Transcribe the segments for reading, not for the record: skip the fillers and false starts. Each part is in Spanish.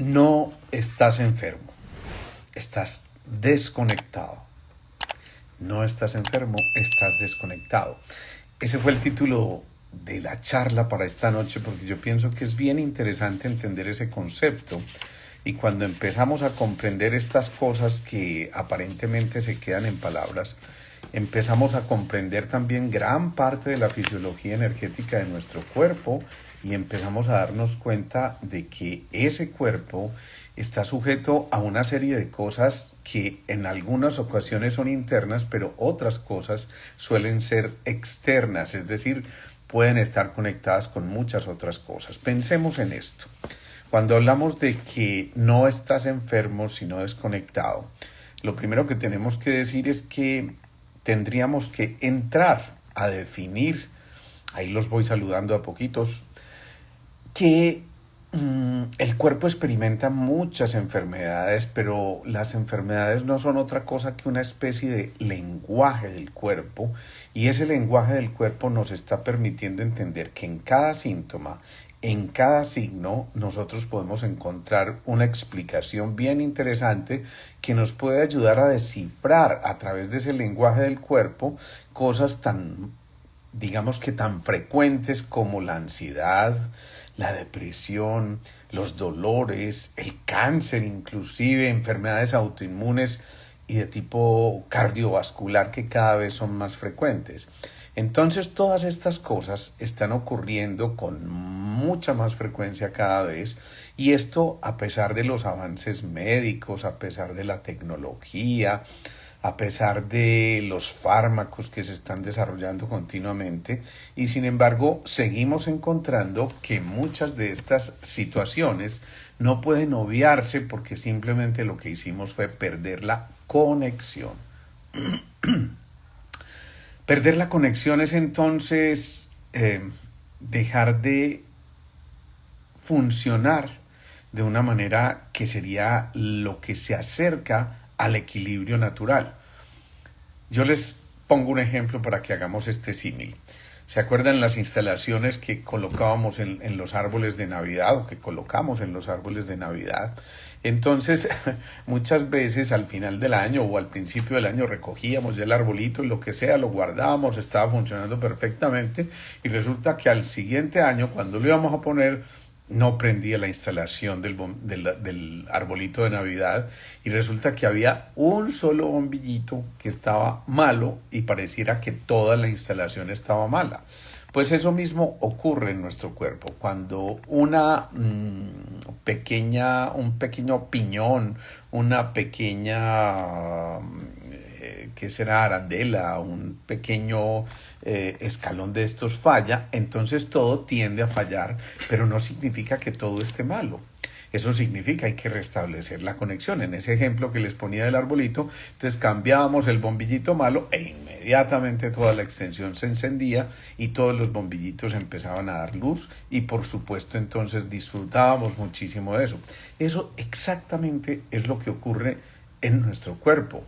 No estás enfermo, estás desconectado. No estás enfermo, estás desconectado. Ese fue el título de la charla para esta noche, porque yo pienso que es bien interesante entender ese concepto. Y cuando empezamos a comprender estas cosas que aparentemente se quedan en palabras, empezamos a comprender también gran parte de la fisiología energética de nuestro cuerpo y empezamos a darnos cuenta de que ese cuerpo está sujeto a una serie de cosas que en algunas ocasiones son internas, pero otras cosas suelen ser externas, es decir, pueden estar conectadas con muchas otras cosas. Pensemos en esto. Cuando hablamos de que no estás enfermo, sino desconectado, lo primero que tenemos que decir es que tendríamos que entrar a definir, ahí los voy saludando a poquitos, que el cuerpo experimenta muchas enfermedades, pero las enfermedades no son otra cosa que una especie de lenguaje del cuerpo, y ese lenguaje del cuerpo nos está permitiendo entender que en cada síntoma, en cada signo, nosotros podemos encontrar una explicación bien interesante que nos puede ayudar a descifrar a través de ese lenguaje del cuerpo cosas tan, digamos que tan frecuentes como la ansiedad, la depresión, los dolores, el cáncer inclusive, enfermedades autoinmunes y de tipo cardiovascular que cada vez son más frecuentes. Entonces todas estas cosas están ocurriendo con mucha más frecuencia cada vez, y esto a pesar de los avances médicos, a pesar de la tecnología, a pesar de los fármacos que se están desarrollando continuamente, y sin embargo seguimos encontrando que muchas de estas situaciones no pueden obviarse porque simplemente lo que hicimos fue perder la conexión. Perder la conexión es entonces dejar de funcionar de una manera que sería lo que se acerca al equilibrio natural. Yo les pongo un ejemplo para que hagamos este símil. ¿Se acuerdan las instalaciones que colocábamos en los árboles de Navidad o que colocamos en los árboles de Navidad? Entonces, muchas veces al final del año o al principio del año recogíamos ya el arbolito y lo que sea, lo guardábamos, estaba funcionando perfectamente, y resulta que al siguiente año, cuando lo íbamos a poner, no prendía la instalación del arbolito de Navidad, y resulta que había un solo bombillito que estaba malo y pareciera que toda la instalación estaba mala. Pues eso mismo ocurre en nuestro cuerpo. Cuando un pequeño piñón, una pequeña, ¿qué será? Arandela, un pequeño escalón de estos falla, entonces todo tiende a fallar, pero no significa que todo esté malo. Eso significa que hay que restablecer la conexión. En ese ejemplo que les ponía del arbolito, entonces cambiábamos el bombillito malo e inmediatamente toda la extensión se encendía y todos los bombillitos empezaban a dar luz, y por supuesto entonces disfrutábamos muchísimo de eso. Eso exactamente es lo que ocurre en nuestro cuerpo.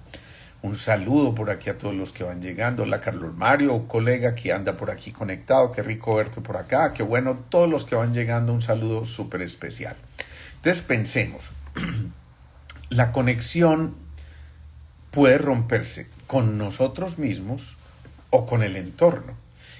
Un saludo por aquí a todos los que van llegando. Hola Carlos Mario, colega que anda por aquí conectado. Qué rico verte por acá. Qué bueno, todos los que van llegando, un saludo súper especial. Entonces pensemos, la conexión puede romperse con nosotros mismos o con el entorno.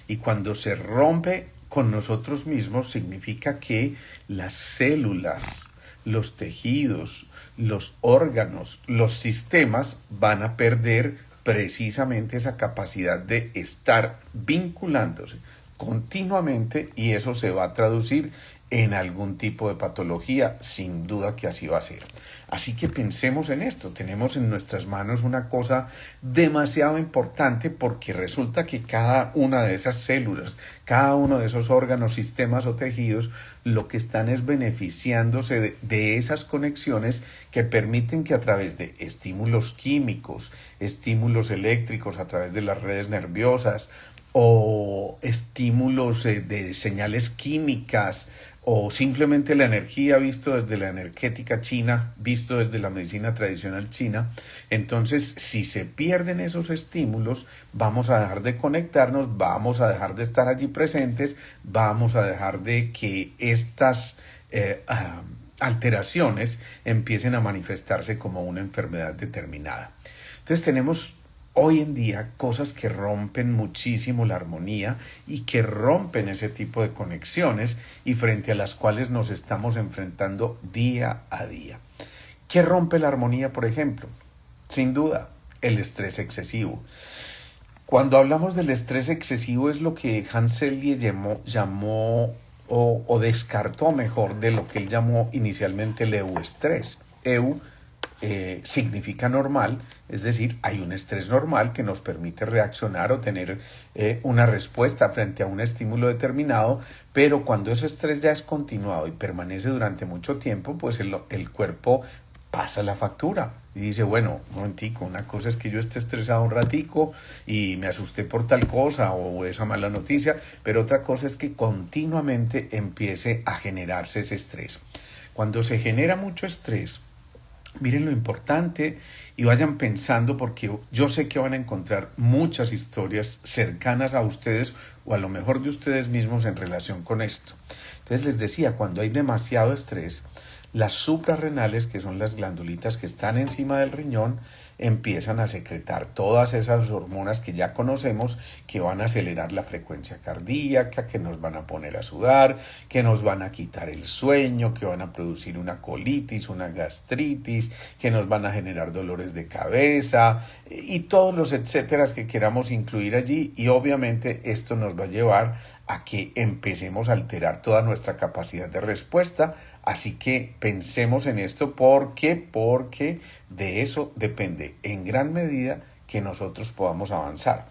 Y cuando se rompe con nosotros mismos significa que las células, los tejidos, los órganos, los sistemas van a perder precisamente esa capacidad de estar vinculándose continuamente, y eso se va a traducir en algún tipo de patología, sin duda que así va a ser. Así que pensemos en esto, tenemos en nuestras manos una cosa demasiado importante, porque resulta que cada una de esas células, cada uno de esos órganos, sistemas o tejidos, lo que están es beneficiándose de esas conexiones que permiten que a través de estímulos químicos, estímulos eléctricos a través de las redes nerviosas, o estímulos de señales químicas, o simplemente la energía visto desde la energética china, visto desde la medicina tradicional china. Entonces, si se pierden esos estímulos, vamos a dejar de conectarnos, vamos a dejar de estar allí presentes, vamos a dejar de que estas alteraciones empiecen a manifestarse como una enfermedad determinada. Entonces tenemos hoy en día cosas que rompen muchísimo la armonía y que rompen ese tipo de conexiones y frente a las cuales nos estamos enfrentando día a día. ¿Qué rompe la armonía, por ejemplo? Sin duda, el estrés excesivo. Cuando hablamos del estrés excesivo es lo que Hans Selye llamó o descartó mejor de lo que él llamó inicialmente el euestrés. Significa normal, es decir, hay un estrés normal que nos permite reaccionar o tener una respuesta frente a un estímulo determinado, pero cuando ese estrés ya es continuado y permanece durante mucho tiempo, pues el cuerpo pasa la factura y dice, bueno, un momentico, una cosa es que yo esté estresado un ratico y me asusté por tal cosa o esa mala noticia, pero otra cosa es que continuamente empiece a generarse ese estrés. Cuando se genera mucho estrés, miren lo importante y vayan pensando, porque yo sé que van a encontrar muchas historias cercanas a ustedes o a lo mejor de ustedes mismos en relación con esto. Entonces les decía, cuando hay demasiado estrés, las suprarrenales, que son las glandulitas que están encima del riñón, empiezan a secretar todas esas hormonas que ya conocemos, que van a acelerar la frecuencia cardíaca, que nos van a poner a sudar, que nos van a quitar el sueño, que van a producir una colitis, una gastritis, que nos van a generar dolores de cabeza y todos los etcéteras que queramos incluir allí, y obviamente esto nos va a llevar a que empecemos a alterar toda nuestra capacidad de respuesta. Así que pensemos en esto porque de eso depende en gran medida que nosotros podamos avanzar.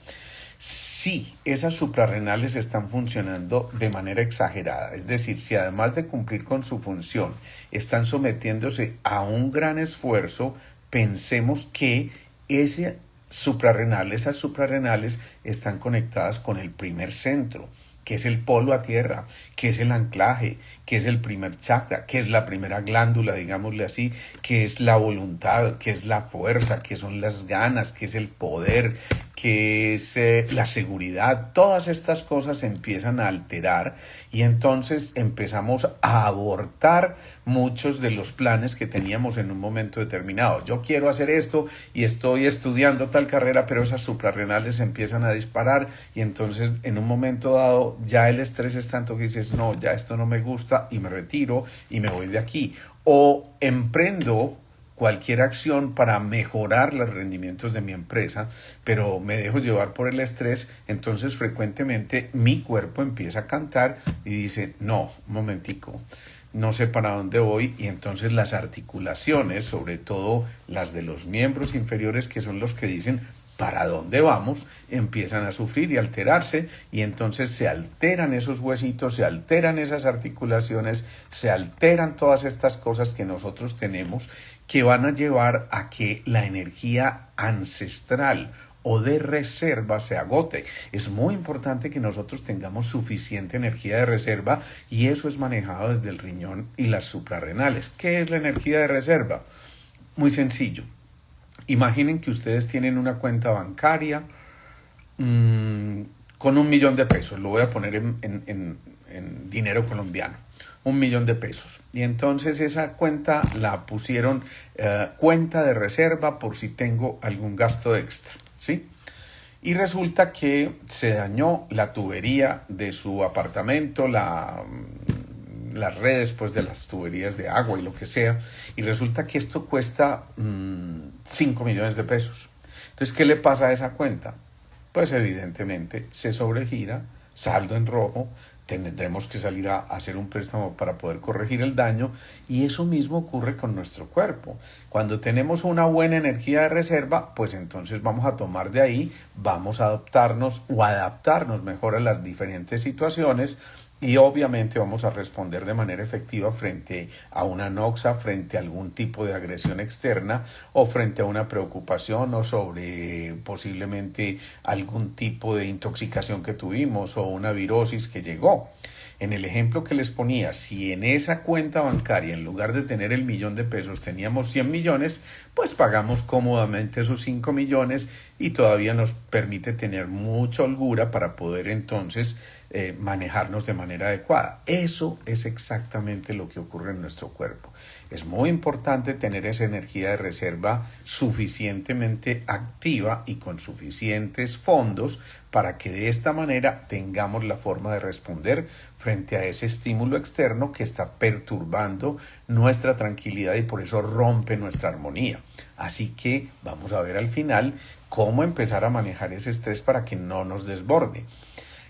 Si esas suprarrenales están funcionando de manera exagerada, es decir, si además de cumplir con su función están sometiéndose a un gran esfuerzo, pensemos que esas suprarrenales están conectadas con el primer centro, que es el polo a tierra, que es el anclaje, que es el primer chakra, que es la primera glándula, digámosle así, que es la voluntad, que es la fuerza, que son las ganas, que es el poder, que es la seguridad. Todas estas cosas se empiezan a alterar y entonces empezamos a abortar muchos de los planes que teníamos en un momento determinado. Yo quiero hacer esto y estoy estudiando tal carrera, pero esas suprarrenales empiezan a disparar y entonces en un momento dado ya el estrés es tanto que dices, no, ya esto no me gusta y me retiro y me voy de aquí. O emprendo cualquier acción para mejorar los rendimientos de mi empresa, pero me dejo llevar por el estrés, entonces frecuentemente mi cuerpo empieza a cantar y dice, no, un momentico, no sé para dónde voy, y entonces las articulaciones, sobre todo las de los miembros inferiores, que son los que dicen para dónde vamos, empiezan a sufrir y alterarse, y entonces se alteran esos huesitos, se alteran esas articulaciones, se alteran todas estas cosas que nosotros tenemos, que van a llevar a que la energía ancestral o de reserva se agote. Es muy importante que nosotros tengamos suficiente energía de reserva, y eso es manejado desde el riñón y las suprarrenales. ¿Qué es la energía de reserva? Muy sencillo. Imaginen que ustedes tienen una cuenta bancaria con 1 millón de pesos. Lo voy a poner en dinero colombiano. 1 millón de pesos. Y entonces esa cuenta la pusieron cuenta de reserva por si tengo algún gasto extra, ¿sí? Y resulta que se dañó la tubería de su apartamento, las redes pues de las tuberías de agua y lo que sea, y resulta que esto cuesta 5 millones de pesos. Entonces, ¿qué le pasa a esa cuenta? Pues evidentemente se sobregira, saldo en rojo, tendremos que salir a hacer un préstamo para poder corregir el daño, y eso mismo ocurre con nuestro cuerpo. Cuando tenemos una buena energía de reserva, pues entonces vamos a tomar de ahí, vamos a adaptarnos mejor a las diferentes situaciones, y obviamente vamos a responder de manera efectiva frente a una noxa, frente a algún tipo de agresión externa o frente a una preocupación o sobre posiblemente algún tipo de intoxicación que tuvimos o una virosis que llegó. En el ejemplo que les ponía, si en esa cuenta bancaria, en lugar de tener el 1 millón de pesos, teníamos 100 millones, pues pagamos cómodamente esos 5 millones y todavía nos permite tener mucha holgura para poder entonces manejarnos de manera adecuada. Eso es exactamente lo que ocurre en nuestro cuerpo. Es muy importante tener esa energía de reserva suficientemente activa y con suficientes fondos para que de esta manera tengamos la forma de responder frente a ese estímulo externo que está perturbando nuestra tranquilidad y por eso rompe nuestra armonía. Así que vamos a ver al final cómo empezar a manejar ese estrés para que no nos desborde.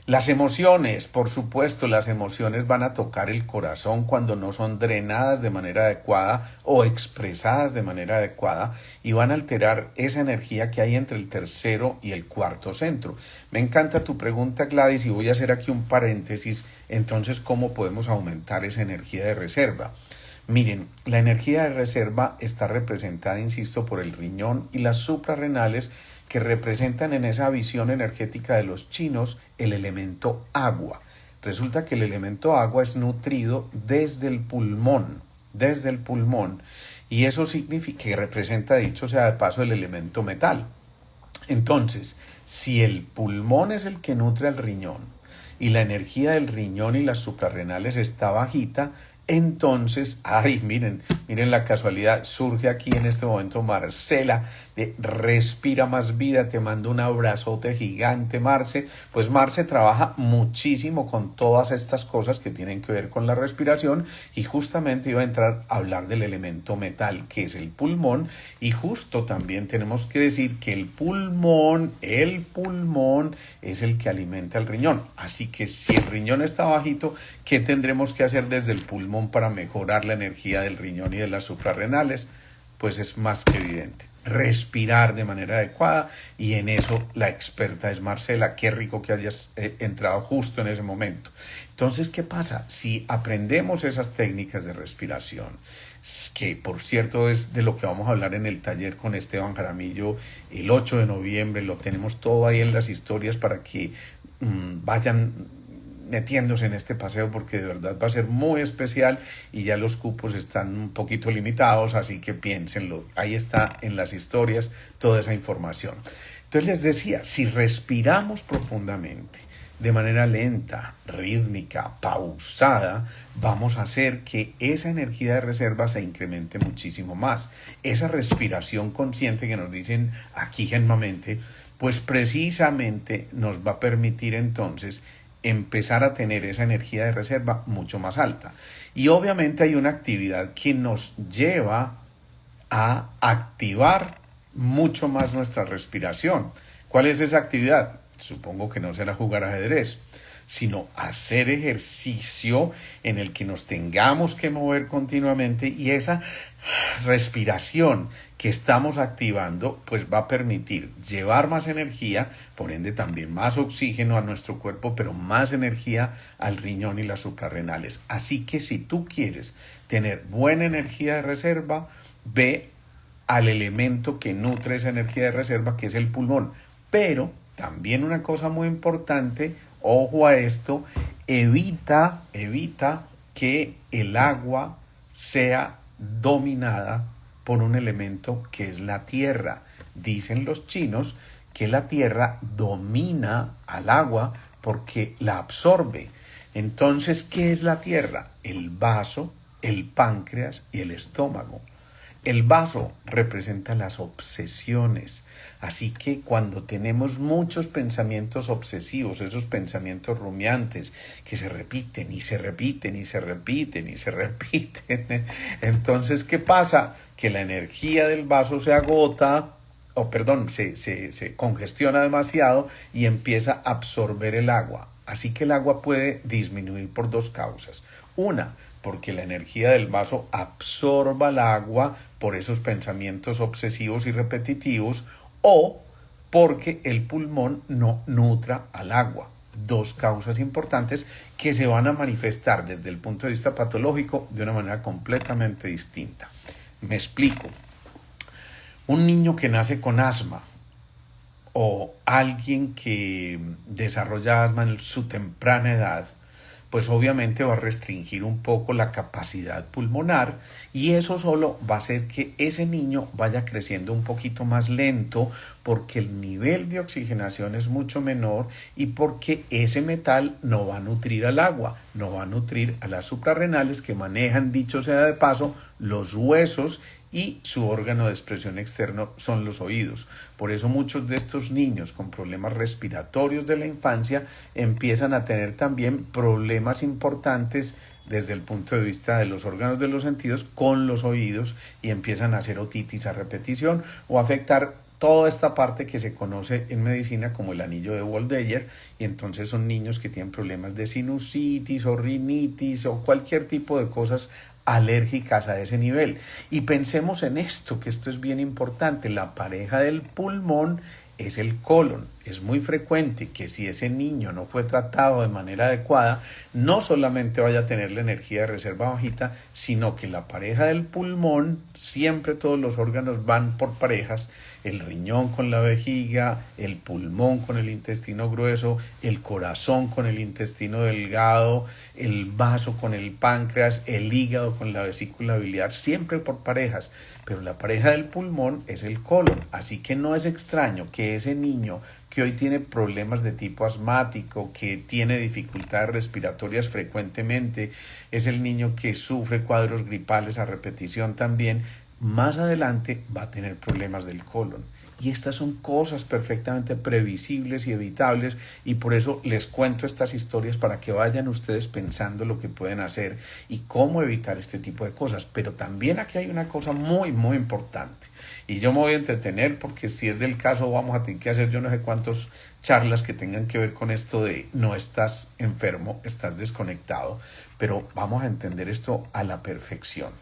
Las emociones, por supuesto, las emociones van a tocar el corazón cuando no son drenadas de manera adecuada o expresadas de manera adecuada y van a alterar esa energía que hay entre el tercero y el cuarto centro. Me encanta tu pregunta, Gladys, y voy a hacer aquí un paréntesis. Entonces, ¿cómo podemos aumentar esa energía de reserva? Miren, la energía de reserva está representada, insisto, por el riñón y las suprarrenales que representan en esa visión energética de los chinos el elemento agua. Resulta que el elemento agua es nutrido desde el pulmón, y eso significa que representa, dicho sea de paso, el elemento metal. Entonces, si el pulmón es el que nutre al riñón y la energía del riñón y las suprarrenales está bajita, entonces, miren la casualidad, surge aquí en este momento Marcela, de Respira Más Vida, te mando un abrazote gigante, Marce. Pues Marce trabaja muchísimo con todas estas cosas que tienen que ver con la respiración y justamente iba a entrar a hablar del elemento metal, que es el pulmón, y justo también tenemos que decir que el pulmón es el que alimenta el riñón. Así que si el riñón está bajito, ¿qué tendremos que hacer desde el pulmón para mejorar la energía del riñón y de las suprarrenales? Pues es más que evidente. Respirar de manera adecuada, y en eso la experta es Marcela. Qué rico que hayas entrado justo en ese momento. Entonces, ¿qué pasa? Si aprendemos esas técnicas de respiración, que por cierto es de lo que vamos a hablar en el taller con Esteban Jaramillo el 8 de noviembre, lo tenemos todo ahí en las historias para que vayan metiéndose en este paseo, porque de verdad va a ser muy especial y ya los cupos están un poquito limitados, así que piénsenlo, ahí está en las historias toda esa información. Entonces les decía, si respiramos profundamente, de manera lenta, rítmica, pausada, vamos a hacer que esa energía de reserva se incremente muchísimo más. Esa respiración consciente que nos dicen aquí genmamente, pues precisamente nos va a permitir entonces empezar a tener esa energía de reserva mucho más alta. Y obviamente hay una actividad que nos lleva a activar mucho más nuestra respiración. ¿Cuál es esa actividad? Supongo que no será jugar ajedrez, sino hacer ejercicio en el que nos tengamos que mover continuamente, y esa respiración que estamos activando pues va a permitir llevar más energía, por ende también más oxígeno a nuestro cuerpo, pero más energía al riñón y las suprarrenales. Así que si tú quieres tener buena energía de reserva, ve al elemento que nutre esa energía de reserva, que es el pulmón. Pero también una cosa muy importante, ojo a esto, evita que el agua sea dominada por un elemento que es la tierra. Dicen los chinos que la tierra domina al agua porque la absorbe. Entonces, ¿qué es la tierra? El vaso, el páncreas y el estómago. El vaso representa las obsesiones, así que cuando tenemos muchos pensamientos obsesivos, esos pensamientos rumiantes que se repiten y se repiten y se repiten y se repiten, entonces ¿qué pasa? Que la energía del vaso se agota, se congestiona demasiado y empieza a absorber el agua. Así que el agua puede disminuir por dos causas. Una, porque la energía del vaso absorba el agua por esos pensamientos obsesivos y repetitivos, o porque el pulmón no nutra al agua. Dos causas importantes que se van a manifestar desde el punto de vista patológico de una manera completamente distinta. Me explico. Un niño que nace con asma o alguien que desarrolla asma en su temprana edad, pues obviamente va a restringir un poco la capacidad pulmonar y eso solo va a hacer que ese niño vaya creciendo un poquito más lento porque el nivel de oxigenación es mucho menor y porque ese metal no va a nutrir al agua, no va a nutrir a las suprarrenales que manejan, dicho sea de paso, los huesos y su órgano de expresión externo son los oídos. Por eso muchos de estos niños con problemas respiratorios de la infancia empiezan a tener también problemas importantes desde el punto de vista de los órganos de los sentidos con los oídos y empiezan a hacer otitis a repetición o afectar toda esta parte que se conoce en medicina como el anillo de Waldeyer, y entonces son niños que tienen problemas de sinusitis o rinitis o cualquier tipo de cosas alérgicas a ese nivel. Y pensemos en esto, que esto es bien importante, la pareja del pulmón es el colon. Es muy frecuente que si ese niño no fue tratado de manera adecuada, no solamente vaya a tener la energía de reserva bajita, sino que la pareja del pulmón, siempre todos los órganos van por parejas, el riñón con la vejiga, el pulmón con el intestino grueso, el corazón con el intestino delgado, el vaso con el páncreas, el hígado con la vesícula biliar, siempre por parejas. Pero la pareja del pulmón es el colon, así que no es extraño que ese niño que hoy tiene problemas de tipo asmático, que tiene dificultades respiratorias frecuentemente, es el niño que sufre cuadros gripales a repetición también, más adelante va a tener problemas del colon. Y estas son cosas perfectamente previsibles y evitables y por eso les cuento estas historias para que vayan ustedes pensando lo que pueden hacer y cómo evitar este tipo de cosas. Pero también aquí hay una cosa muy, muy importante y yo me voy a entretener porque si es del caso vamos a tener que hacer yo no sé cuántas charlas que tengan que ver con esto de no estás enfermo, estás desconectado, pero vamos a entender esto a la perfección.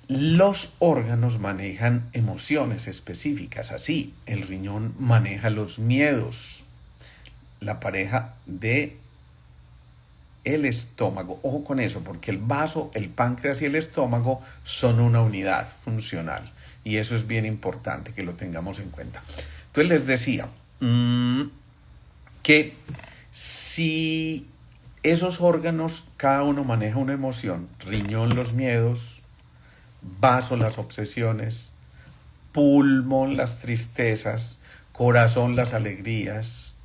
Los órganos manejan emociones específicas, así el riñón maneja los miedos, la pareja de el estómago, ojo con eso, porque el vaso, el páncreas y el estómago son una unidad funcional y eso es bien importante que lo tengamos en cuenta. Entonces les decía que si esos órganos, cada uno maneja una emoción, riñón los miedos, vaso las obsesiones, pulmón las tristezas, corazón las alegrías,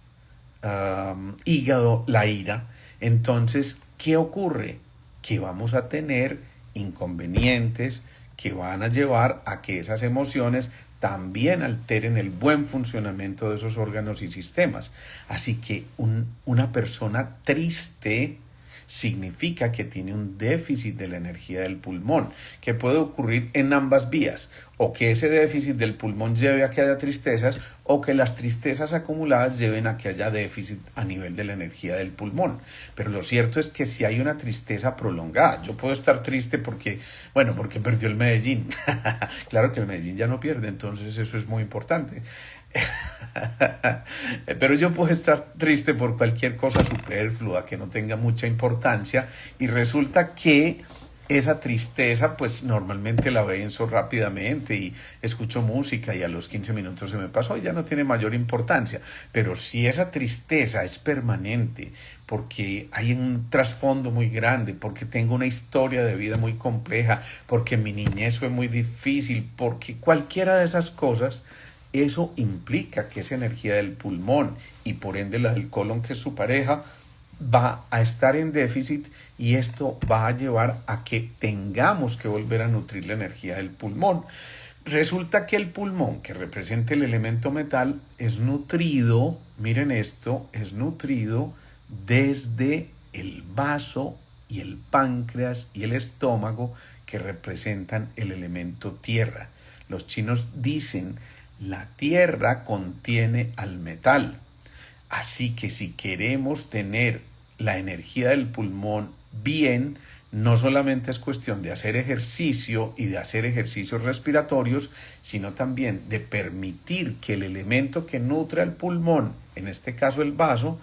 hígado la ira. Entonces, ¿qué ocurre? Que vamos a tener inconvenientes que van a llevar a que esas emociones también alteren el buen funcionamiento de esos órganos y sistemas. Así que una persona triste significa que tiene un déficit de la energía del pulmón, que puede ocurrir en ambas vías, o que ese déficit del pulmón lleve a que haya tristezas, o que las tristezas acumuladas lleven a que haya déficit a nivel de la energía del pulmón. Pero lo cierto es que si hay una tristeza prolongada, yo puedo estar triste porque perdió el Medellín. Claro que el Medellín ya no pierde, entonces eso es muy importante. Pero yo puedo estar triste por cualquier cosa superflua que no tenga mucha importancia y resulta que esa tristeza pues normalmente la venzo rápidamente y escucho música y a los 15 minutos se me pasó y ya no tiene mayor importancia. Pero si esa tristeza es permanente porque hay un trasfondo muy grande, porque tengo una historia de vida muy compleja, porque mi niñez fue muy difícil, porque cualquiera de esas cosas, eso implica que esa energía del pulmón y por ende la del colon, que es su pareja, va a estar en déficit y esto va a llevar a que tengamos que volver a nutrir la energía del pulmón. Resulta que el pulmón, que representa el elemento metal, es nutrido, miren esto, es nutrido desde el vaso y el páncreas y el estómago, que representan el elemento tierra. Los chinos dicen: la tierra contiene al metal. Así que si queremos tener la energía del pulmón bien, no solamente es cuestión de hacer ejercicio y de hacer ejercicios respiratorios, sino también de permitir que el elemento que nutre al pulmón, en este caso el vaso,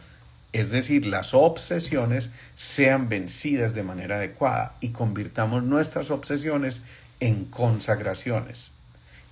es decir, las obsesiones, sean vencidas de manera adecuada y convirtamos nuestras obsesiones en consagraciones.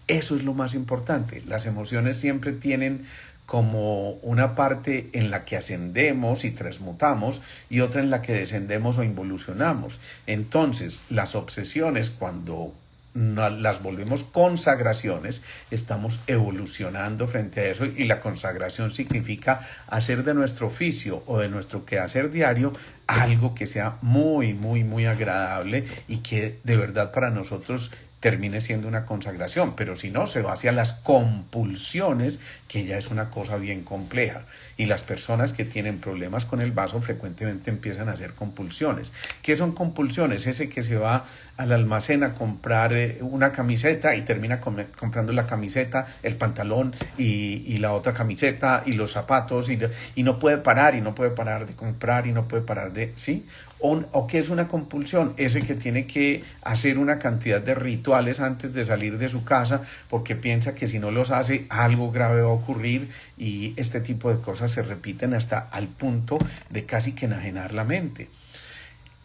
Eso es lo más importante. Las emociones siempre tienen como una parte en la que ascendemos y transmutamos y otra en la que descendemos o involucionamos. Entonces, las obsesiones, cuando las volvemos consagraciones, estamos evolucionando frente a eso, y la consagración significa hacer de nuestro oficio o de nuestro quehacer diario algo que sea muy, muy, muy agradable y que de verdad para nosotros termine siendo una consagración. Pero si no, se va hacia las compulsiones, que ya es una cosa bien compleja. Y las personas que tienen problemas con el vaso frecuentemente empiezan a hacer compulsiones. ¿Qué son compulsiones? Ese que se va al almacén a comprar una camiseta y termina comprando la camiseta, el pantalón y la otra camiseta y los zapatos, y no puede parar, y no puede parar de comprar, y no puede parar de... ¿sí? ¿O qué es una compulsión? Ese que tiene que hacer una cantidad de rituales antes de salir de su casa porque piensa que si no los hace algo grave va a ocurrir, y este tipo de cosas se repiten hasta al punto de casi que enajenar la mente.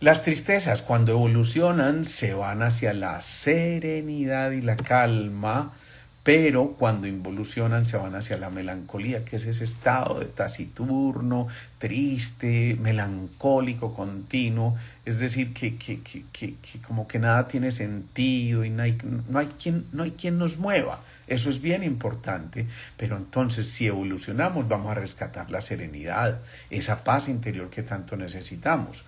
Las tristezas, cuando evolucionan, se van hacia la serenidad y la calma, pero cuando involucionan se van hacia la melancolía, que es ese estado de taciturno, triste, melancólico, continuo, es decir, que como que nada tiene sentido y no hay quien nos mueva. Eso es bien importante, pero entonces si evolucionamos vamos a rescatar la serenidad, esa paz interior que tanto necesitamos.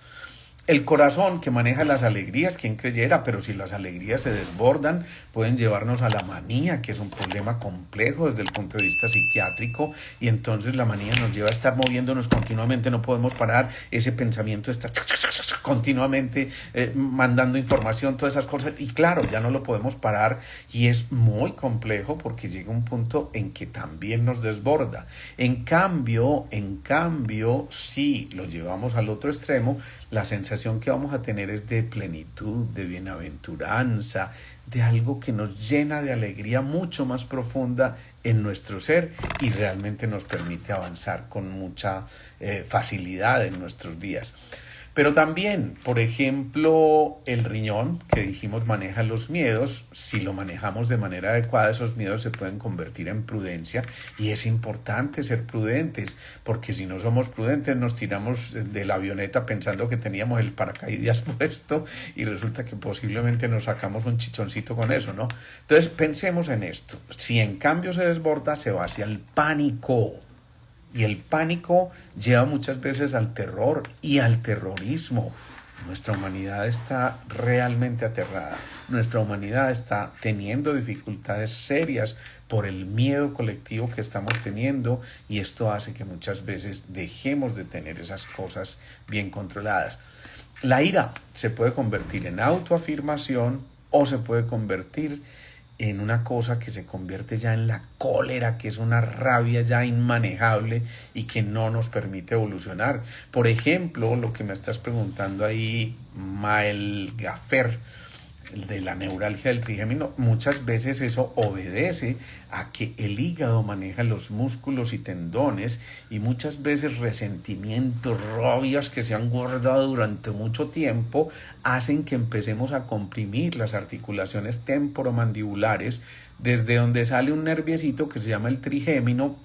El corazón, que maneja las alegrías, quien creyera, pero si las alegrías se desbordan, pueden llevarnos a la manía, que es un problema complejo desde el punto de vista psiquiátrico, y entonces la manía nos lleva a estar moviéndonos continuamente, no podemos parar, ese pensamiento está continuamente mandando información, todas esas cosas, y claro, ya no lo podemos parar, y es muy complejo porque llega un punto en que también nos desborda. En cambio, si lo llevamos al otro extremo, la sensación que vamos a tener es de plenitud, de bienaventuranza, de algo que nos llena de alegría mucho más profunda en nuestro ser y realmente nos permite avanzar con mucha facilidad en nuestros días. Pero también, por ejemplo, el riñón, que dijimos maneja los miedos, si lo manejamos de manera adecuada, esos miedos se pueden convertir en prudencia, y es importante ser prudentes, porque si no somos prudentes nos tiramos de la avioneta pensando que teníamos el paracaídas puesto y resulta que posiblemente nos sacamos un chichoncito con eso, ¿no? Entonces pensemos en esto, si en cambio se desborda, se va hacia el pánico. Y el pánico lleva muchas veces al terror y al terrorismo. Nuestra humanidad está realmente aterrada. Nuestra humanidad está teniendo dificultades serias por el miedo colectivo que estamos teniendo, y esto hace que muchas veces dejemos de tener esas cosas bien controladas. La ira se puede convertir en autoafirmación o se puede convertir en una cosa que se convierte ya en la cólera, que es una rabia ya inmanejable y que no nos permite evolucionar. Por ejemplo, lo que me estás preguntando ahí, Mael Gafer, de la neuralgia del trigémino, muchas veces eso obedece a que el hígado maneja los músculos y tendones, y muchas veces resentimientos, rabias que se han guardado durante mucho tiempo hacen que empecemos a comprimir las articulaciones temporomandibulares, desde donde sale un nerviecito que se llama el trigémino,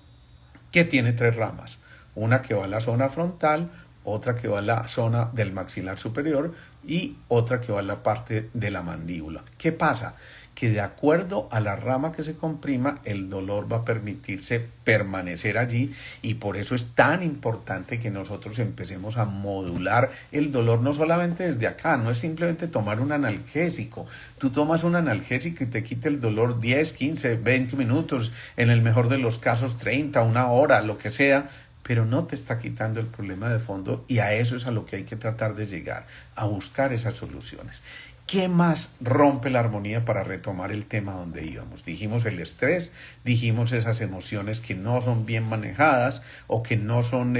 que tiene 3 ramas, una que va a la zona frontal, otra que va a la zona del maxilar superior y otra que va a la parte de la mandíbula. ¿Qué pasa? Que de acuerdo a la rama que se comprima, el dolor va a permitirse permanecer allí, y por eso es tan importante que nosotros empecemos a modular el dolor, no solamente desde acá, no es simplemente tomar un analgésico. Tú tomas un analgésico y te quita el dolor 10, 15, 20 minutos, en el mejor de los casos 30, una hora, lo que sea, pero no te está quitando el problema de fondo, y a eso es a lo que hay que tratar de llegar, a buscar esas soluciones. ¿Qué más rompe la armonía para retomar el tema donde íbamos? Dijimos el estrés, dijimos esas emociones que no son bien manejadas o que no son,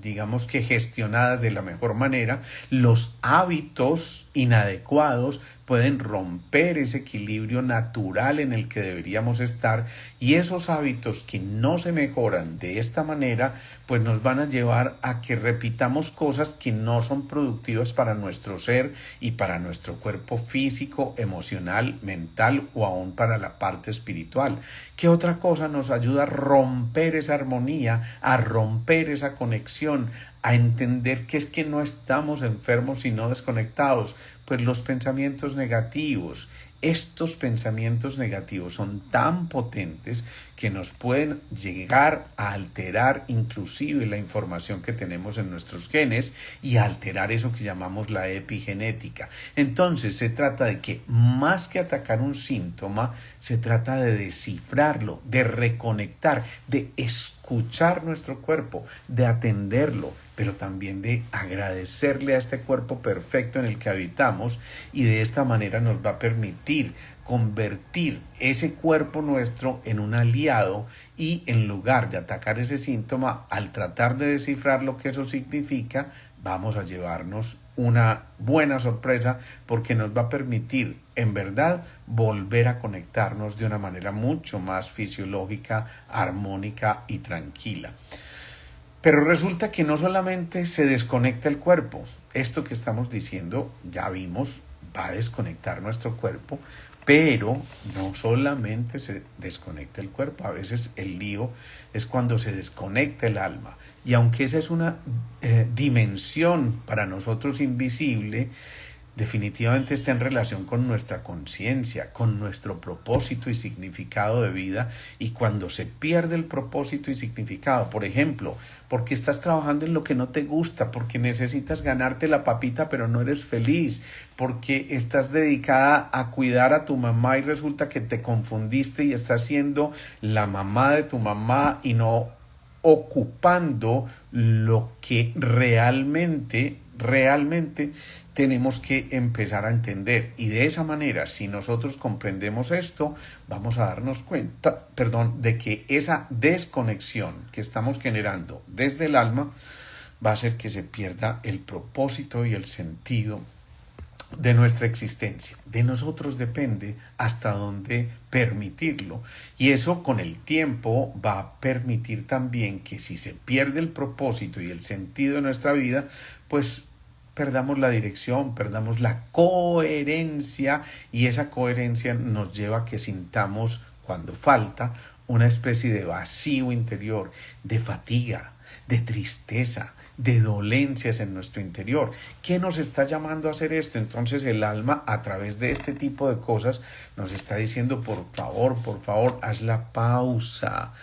digamos que gestionadas de la mejor manera, los hábitos inadecuados pueden romper ese equilibrio natural en el que deberíamos estar, y esos hábitos que no se mejoran de esta manera pues nos van a llevar a que repitamos cosas que no son productivas para nuestro ser y para nuestro cuerpo físico, emocional, mental o aún para la parte espiritual. ¿Qué otra cosa nos ayuda a romper esa armonía, a romper esa conexión, a entender que es que no estamos enfermos sino desconectados? Pues los pensamientos negativos. Estos pensamientos negativos son tan potentes que nos pueden llegar a alterar inclusive la información que tenemos en nuestros genes y a alterar eso que llamamos la epigenética. Entonces se trata de que más que atacar un síntoma, se trata de descifrarlo, de reconectar, de escuchar nuestro cuerpo, de atenderlo, pero también de agradecerle a este cuerpo perfecto en el que habitamos, y de esta manera nos va a permitir convertir ese cuerpo nuestro en un aliado, y en lugar de atacar ese síntoma, al tratar de descifrar lo que eso significa, vamos a llevarnos una buena sorpresa, porque nos va a permitir en verdad volver a conectarnos de una manera mucho más fisiológica, armónica y tranquila. Pero resulta que no solamente se desconecta el cuerpo. Esto que estamos diciendo, ya vimos, va a desconectar nuestro cuerpo, pero no solamente se desconecta el cuerpo. A veces el lío es cuando se desconecta el alma. Y aunque esa es una dimensión para nosotros invisible, definitivamente está en relación con nuestra conciencia, con nuestro propósito y significado de vida. Y cuando se pierde el propósito y significado, por ejemplo, porque estás trabajando en lo que no te gusta, porque necesitas ganarte la papita pero no eres feliz, porque estás dedicada a cuidar a tu mamá y resulta que te confundiste y estás siendo la mamá de tu mamá y no ocupando lo que realmente tenemos que empezar a entender. Y de esa manera, si nosotros comprendemos esto, vamos a darnos cuenta, de que esa desconexión que estamos generando desde el alma va a hacer que se pierda el propósito y el sentido de nuestra existencia. De nosotros depende hasta dónde permitirlo, y eso con el tiempo va a permitir también que si se pierde el propósito y el sentido de nuestra vida, pues perdamos la dirección, perdamos la coherencia, y esa coherencia nos lleva a que sintamos, cuando falta, una especie de vacío interior, de fatiga, de tristeza, de dolencias en nuestro interior. ¿Qué nos está llamando a hacer esto? Entonces el alma, a través de este tipo de cosas, nos está diciendo: por favor, haz la pausa.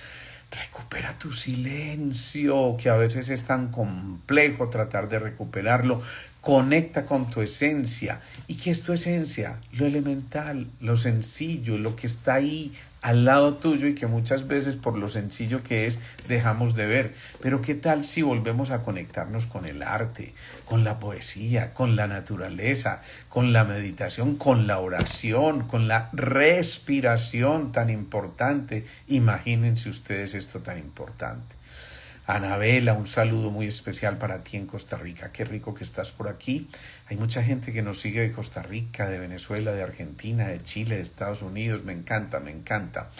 Recupera tu silencio, que a veces es tan complejo tratar de recuperarlo. Conecta con tu esencia. ¿Y qué es tu esencia? Lo elemental, lo sencillo, lo que está ahí al lado tuyo y que muchas veces por lo sencillo que es dejamos de ver. Pero ¿qué tal si volvemos a conectarnos con el arte, con la poesía, con la naturaleza, con la meditación, con la oración, con la respiración tan importante? Imagínense ustedes esto tan importante. Anabela, un saludo muy especial para ti en Costa Rica. Qué rico que estás por aquí. Hay mucha gente que nos sigue de Costa Rica, de Venezuela, de Argentina, de Chile, de Estados Unidos. Me encanta, me encanta.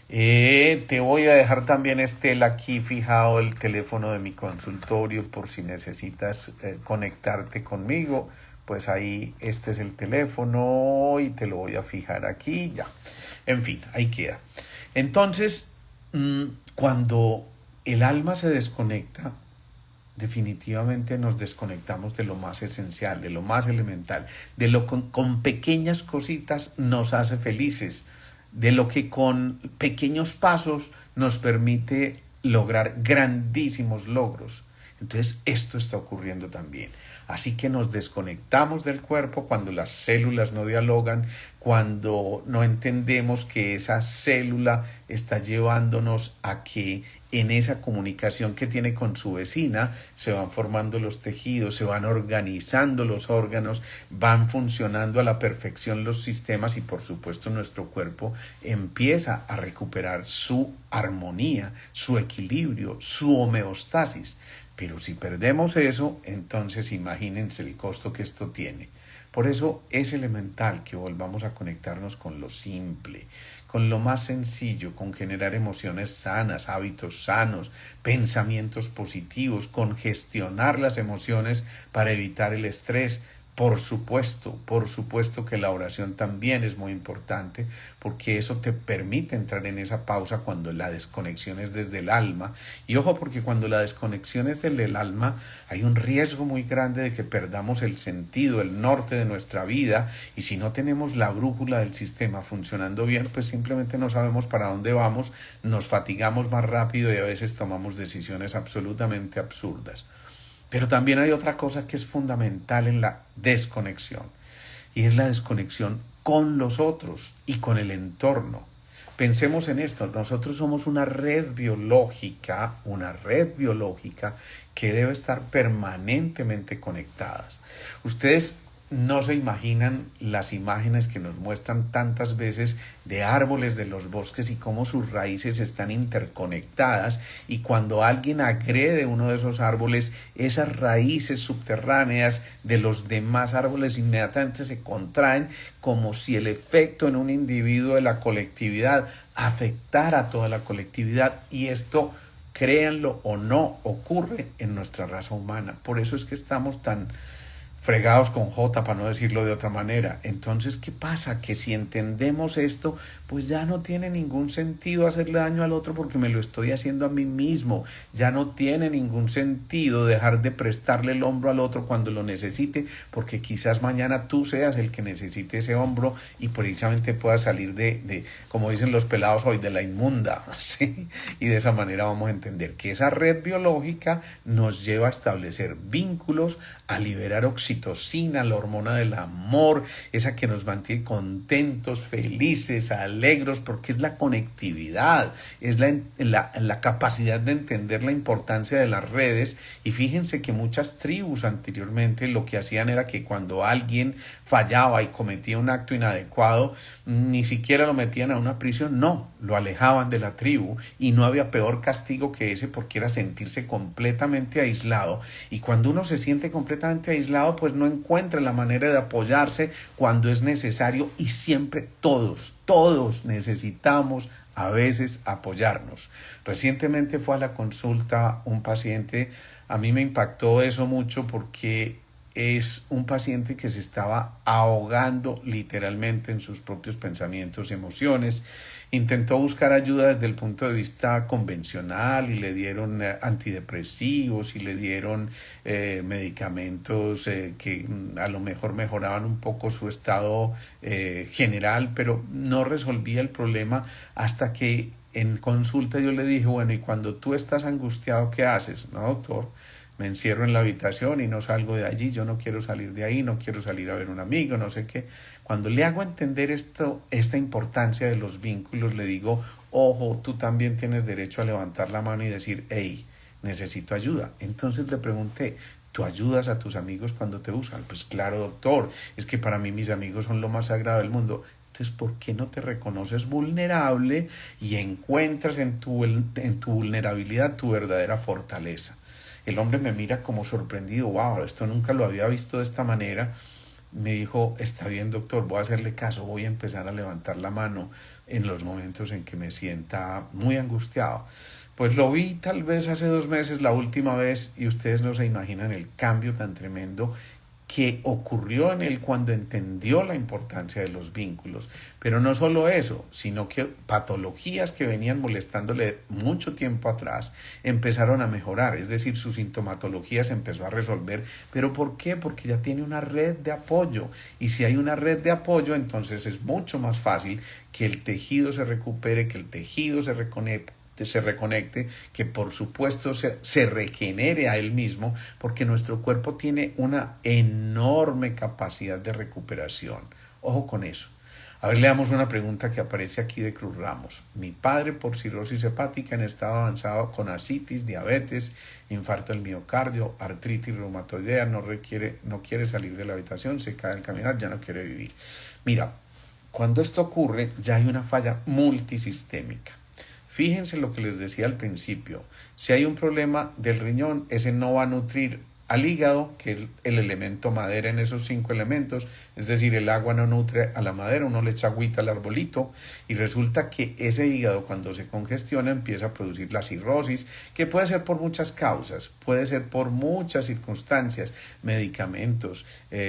Te voy a dejar también, Estela, aquí fijado el teléfono de mi consultorio por si necesitas conectarte conmigo. Pues ahí este es el teléfono y te lo voy a fijar aquí ya. En fin, ahí queda. Entonces, cuando el alma se desconecta, definitivamente nos desconectamos de lo más esencial, de lo más elemental, de lo que con pequeñas cositas nos hace felices, de lo que con pequeños pasos nos permite lograr grandísimos logros. Entonces esto está ocurriendo también. Así que nos desconectamos del cuerpo cuando las células no dialogan, cuando no entendemos que esa célula está llevándonos a que en esa comunicación que tiene con su vecina se van formando los tejidos, se van organizando los órganos, van funcionando a la perfección los sistemas, y por supuesto nuestro cuerpo empieza a recuperar su armonía, su equilibrio, su homeostasis. Pero si perdemos eso, entonces imagínense el costo que esto tiene. Por eso es elemental que volvamos a conectarnos con lo simple, con lo más sencillo, con generar emociones sanas, hábitos sanos, pensamientos positivos, con gestionar las emociones para evitar el estrés. Por supuesto que la oración también es muy importante porque eso te permite entrar en esa pausa cuando la desconexión es desde el alma. Y ojo, porque cuando la desconexión es desde el alma hay un riesgo muy grande de que perdamos el sentido, el norte de nuestra vida, y si no tenemos la brújula del sistema funcionando bien, pues simplemente no sabemos para dónde vamos, nos fatigamos más rápido y a veces tomamos decisiones absolutamente absurdas. Pero también hay otra cosa que es fundamental en la desconexión, y es la desconexión con los otros y con el entorno. Pensemos en esto, nosotros somos una red biológica que debe estar permanentemente conectadas. Ustedes no se imaginan las imágenes que nos muestran tantas veces de árboles de los bosques y cómo sus raíces están interconectadas, y cuando alguien agrede uno de esos árboles, esas raíces subterráneas de los demás árboles inmediatamente se contraen, como si el efecto en un individuo de la colectividad afectara a toda la colectividad, y esto, créanlo o no, ocurre en nuestra raza humana. Por eso es que estamos tan fregados con J, para no decirlo de otra manera. Entonces, ¿qué pasa? Que si entendemos esto, pues ya no tiene ningún sentido hacerle daño al otro porque me lo estoy haciendo a mí mismo. Ya no tiene ningún sentido dejar de prestarle el hombro al otro cuando lo necesite, porque quizás mañana tú seas el que necesite ese hombro y precisamente puedas salir como dicen los pelados hoy, de la inmunda, ¿sí? Y de esa manera vamos a entender que esa red biológica nos lleva a establecer vínculos, a liberar oxitocina, la hormona del amor, esa que nos mantiene contentos, felices, alegres, porque es la conectividad, es la capacidad de entender la importancia de las redes. Y fíjense que muchas tribus anteriormente lo que hacían era que cuando alguien fallaba y cometía un acto inadecuado, ni siquiera lo metían a una prisión, no, lo alejaban de la tribu, y no había peor castigo que ese, porque era sentirse completamente aislado. Y cuando uno se siente completamente aislado, pues no encuentra la manera de apoyarse cuando es necesario, y siempre todos necesitamos a veces apoyarnos. Recientemente fue a la consulta un paciente, a mí me impactó eso mucho porque es un paciente que se estaba ahogando literalmente en sus propios pensamientos y emociones. Intentó buscar ayuda desde el punto de vista convencional y le dieron antidepresivos y le dieron medicamentos que a lo mejor mejoraban un poco su estado general, pero no resolvía el problema, hasta que en consulta yo le dije, bueno, y cuando tú estás angustiado, ¿qué haces? No, doctor, me encierro en la habitación y no salgo de allí, yo no quiero salir de ahí, no quiero salir a ver un amigo, no sé qué. Cuando le hago entender esta importancia de los vínculos, le digo, ojo, tú también tienes derecho a levantar la mano y decir, hey, necesito ayuda. Entonces le pregunté, ¿tú ayudas a tus amigos cuando te buscan? Pues claro, doctor, es que para mí mis amigos son lo más sagrado del mundo. Entonces, ¿por qué no te reconoces vulnerable y encuentras en tu vulnerabilidad tu verdadera fortaleza? El hombre me mira como sorprendido, wow, esto nunca lo había visto de esta manera. Me dijo, está bien, doctor, voy a hacerle caso, voy a empezar a levantar la mano en los momentos en que me sienta muy angustiado. Pues lo vi tal vez hace 2 meses, la última vez, y ustedes no se imaginan el cambio tan tremendo que ocurrió en él cuando entendió la importancia de los vínculos. Pero no solo eso, sino que patologías que venían molestándole mucho tiempo atrás empezaron a mejorar, es decir, su sintomatología se empezó a resolver. ¿Pero por qué? Porque ya tiene una red de apoyo, y si hay una red de apoyo, entonces es mucho más fácil que el tejido se recupere, que el tejido se reconecte, que por supuesto se regenere a él mismo, porque nuestro cuerpo tiene una enorme capacidad de recuperación. Ojo con eso. A ver, leamos una pregunta que aparece aquí de Cruz Ramos. Mi padre, por cirrosis hepática en estado avanzado, con ascitis, diabetes, infarto del miocardio, artritis reumatoidea, no quiere salir de la habitación, se cae al caminar, ya no quiere vivir. Mira, cuando esto ocurre, ya hay una falla multisistémica. Fíjense lo que les decía al principio. Si hay un problema del riñón, ese no va a nutrir al hígado, que es el elemento madera en esos 5 elementos, es decir, el agua no nutre a la madera, uno le echa agüita al arbolito y resulta que ese hígado cuando se congestiona empieza a producir la cirrosis, que puede ser por muchas causas, puede ser por muchas circunstancias, medicamentos,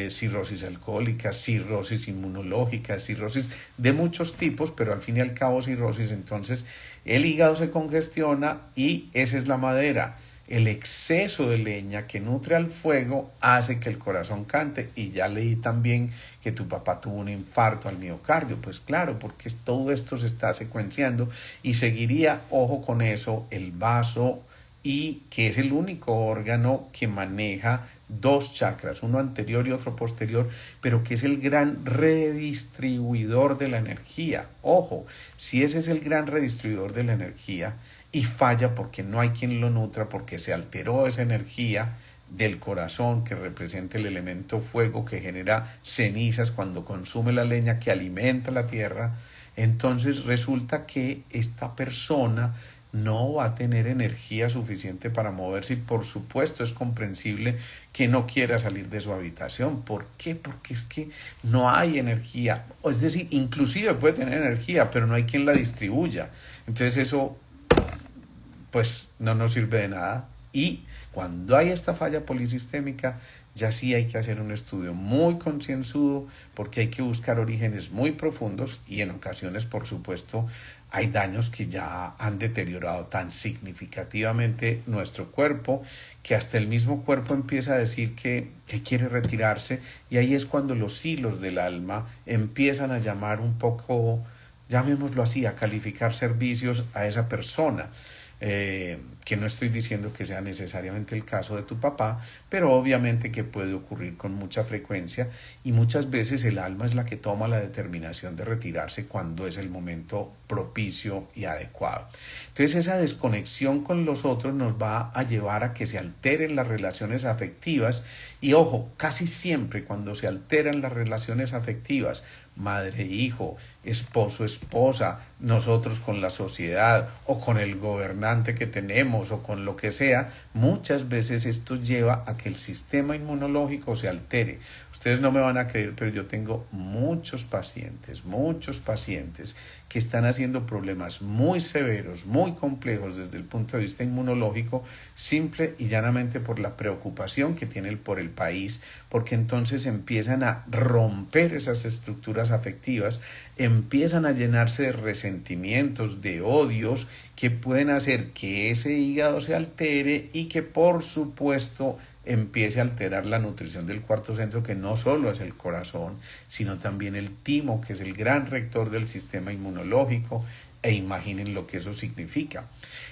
cirrosis alcohólica, cirrosis inmunológica, cirrosis de muchos tipos, pero al fin y al cabo cirrosis. Entonces el hígado se congestiona y esa es la madera. El exceso de leña que nutre al fuego hace que el corazón cante. Y ya leí también que tu papá tuvo un infarto al miocardio. Pues claro, porque todo esto se está secuenciando y seguiría, ojo con eso, el vaso, y que es el único órgano que maneja 2 chakras, uno anterior y otro posterior, pero que es el gran redistribuidor de la energía. Ojo, si ese es el gran redistribuidor de la energía y falla porque no hay quien lo nutra, porque se alteró esa energía del corazón que representa el elemento fuego, que genera cenizas cuando consume la leña que alimenta la tierra, entonces resulta que esta persona no va a tener energía suficiente para moverse y por supuesto es comprensible que no quiera salir de su habitación. ¿Por qué? Porque es que no hay energía, es decir, inclusive puede tener energía, pero no hay quien la distribuya. Entonces eso pues no nos sirve de nada. Y cuando hay esta falla polisistémica, ya sí hay que hacer un estudio muy concienzudo porque hay que buscar orígenes muy profundos y en ocasiones, por supuesto, hay daños que ya han deteriorado tan significativamente nuestro cuerpo que hasta el mismo cuerpo empieza a decir que quiere retirarse, y ahí es cuando los hilos del alma empiezan a llamar un poco, llamémoslo así, a calificar servicios a esa persona. Que no estoy diciendo que sea necesariamente el caso de tu papá, pero obviamente que puede ocurrir con mucha frecuencia y muchas veces el alma es la que toma la determinación de retirarse cuando es el momento propicio y adecuado. Entonces esa desconexión con los otros nos va a llevar a que se alteren las relaciones afectivas y ojo, casi siempre cuando se alteran las relaciones afectivas, madre, hijo, esposo, esposa, nosotros con la sociedad o con el gobernante que tenemos o con lo que sea, muchas veces esto lleva a que el sistema inmunológico se altere. Ustedes no me van a creer, pero yo tengo muchos pacientes que están haciendo problemas muy severos, muy complejos desde el punto de vista inmunológico, simple y llanamente por la preocupación que tienen por el país, porque entonces empiezan a romper esas estructuras afectivas, empiezan a llenarse de resentimientos, de odios, que pueden hacer que ese hígado se altere y que por supuesto empiece a alterar la nutrición del cuarto centro, que no solo es el corazón, sino también el timo, que es el gran rector del sistema inmunológico, e imaginen lo que eso significa.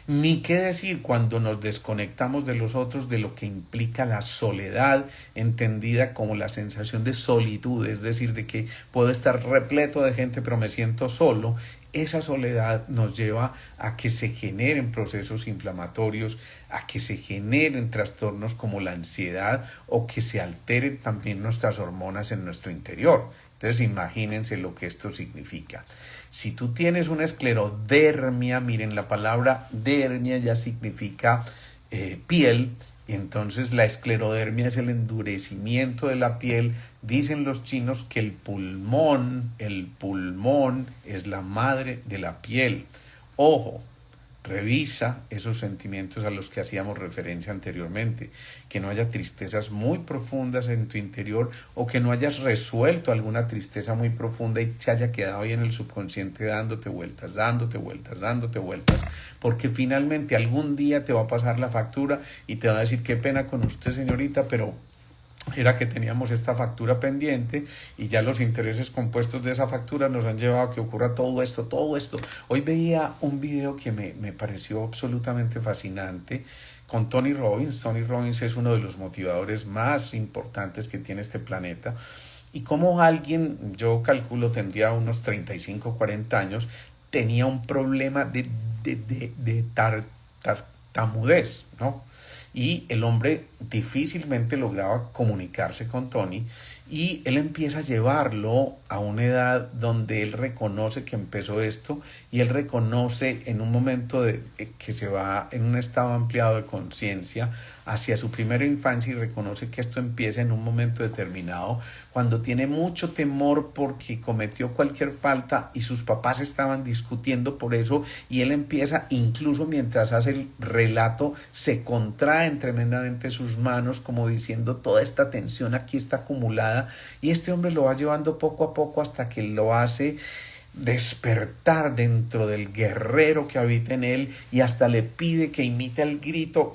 Ni qué decir cuando nos desconectamos de los otros, de lo que implica la soledad, entendida como la sensación de solitud, es decir, de que puedo estar repleto de gente pero me siento solo. Esa soledad nos lleva a que se generen procesos inflamatorios, a que se generen trastornos como la ansiedad o que se alteren también nuestras hormonas en nuestro interior. Entonces imagínense lo que esto significa. Si tú tienes una esclerodermia, miren, la palabra dermia ya significa piel, y entonces la esclerodermia es el endurecimiento de la piel. Dicen los chinos que el pulmón es la madre de la piel. Ojo, revisa esos sentimientos a los que hacíamos referencia anteriormente, que no haya tristezas muy profundas en tu interior o que no hayas resuelto alguna tristeza muy profunda y se haya quedado ahí en el subconsciente dándote vueltas, porque finalmente algún día te va a pasar la factura y te va a decir: qué pena con usted, señorita, pero era que teníamos esta factura pendiente y ya los intereses compuestos de esa factura nos han llevado a que ocurra todo esto. Hoy veía un video que me pareció absolutamente fascinante con Tony Robbins. Tony Robbins es uno de los motivadores más importantes que tiene este planeta. Y como alguien, yo calculo tendría unos 35, 40 años, tenía un problema de tartamudez, ¿no? Y el hombre difícilmente lograba comunicarse con Tony y él empieza a llevarlo a una edad donde él reconoce que empezó esto y él reconoce en un momento que se va en un estado ampliado de conciencia hacia su primera infancia y reconoce que esto empieza en un momento determinado cuando tiene mucho temor porque cometió cualquier falta y sus papás estaban discutiendo por eso y él empieza, incluso mientras hace el relato, se contraen tremendamente sus manos como diciendo toda esta tensión aquí está acumulada y este hombre lo va llevando poco a poco hasta que lo hace despertar dentro del guerrero que habita en él y hasta le pide que imite el grito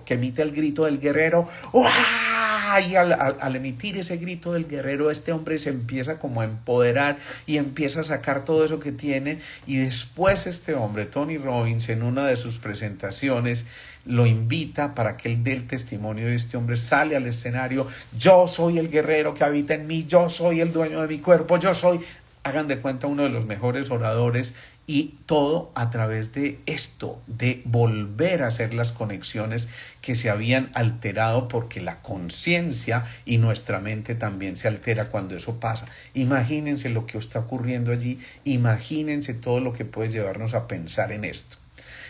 del guerrero. ¡Uah! Y al emitir ese grito del guerrero, este hombre se empieza como a empoderar y empieza a sacar todo eso que tiene y después este hombre, Tony Robbins, en una de sus presentaciones lo invita para que él dé el testimonio de este hombre, sale al escenario, yo soy el guerrero que habita en mí, yo soy el dueño de mi cuerpo, yo soy, hagan de cuenta, uno de los mejores oradores y todo a través de esto, de volver a hacer las conexiones que se habían alterado porque la conciencia y nuestra mente también se altera cuando eso pasa. Imagínense lo que está ocurriendo allí, imagínense todo lo que puede llevarnos a pensar en esto.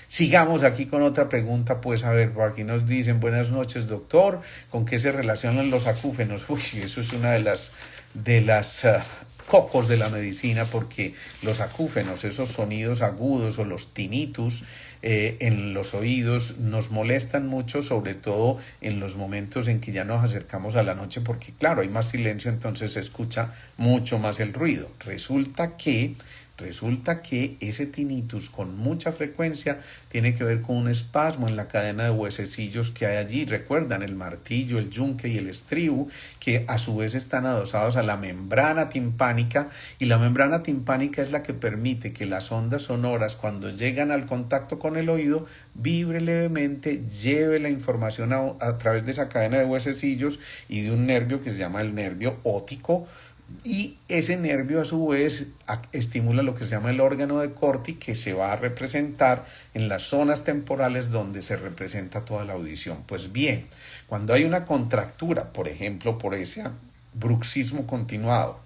Sigamos aquí con otra pregunta, pues a ver, por aquí nos dicen, buenas noches doctor, ¿con qué se relacionan los acúfenos? Uy, eso es una de las cocos de la medicina porque los acúfenos, esos sonidos agudos o los tinnitus en los oídos nos molestan mucho, sobre todo en los momentos en que ya nos acercamos a la noche porque claro, hay más silencio, entonces se escucha mucho más el ruido. Resulta que ese tinnitus con mucha frecuencia tiene que ver con un espasmo en la cadena de huesecillos que hay allí. Recuerdan el martillo, el yunque y el estribo, que a su vez están adosados a la membrana timpánica y la membrana timpánica es la que permite que las ondas sonoras cuando llegan al contacto con el oído vibre levemente, lleve la información a través de esa cadena de huesecillos y de un nervio que se llama el nervio óptico. Y ese nervio a su vez estimula lo que se llama el órgano de Corti que se va a representar en las zonas temporales donde se representa toda la audición. Pues bien, cuando hay una contractura, por ejemplo, por ese bruxismo continuado,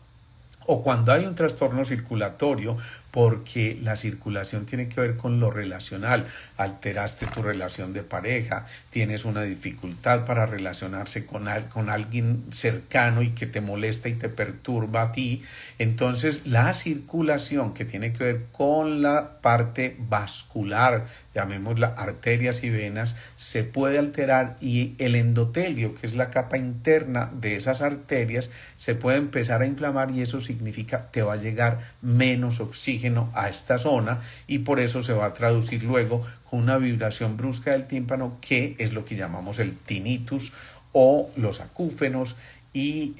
o cuando hay un trastorno circulatorio, porque la circulación tiene que ver con lo relacional, alteraste tu relación de pareja, tienes una dificultad para relacionarse con alguien cercano y que te molesta y te perturba a ti, entonces la circulación que tiene que ver con la parte vascular, llamémosla arterias y venas, se puede alterar y el endotelio, que es la capa interna de esas arterias, se puede empezar a inflamar y eso significa te va a llegar menos oxígeno a esta zona y por eso se va a traducir luego con una vibración brusca del tímpano que es lo que llamamos el tinnitus o los acúfenos y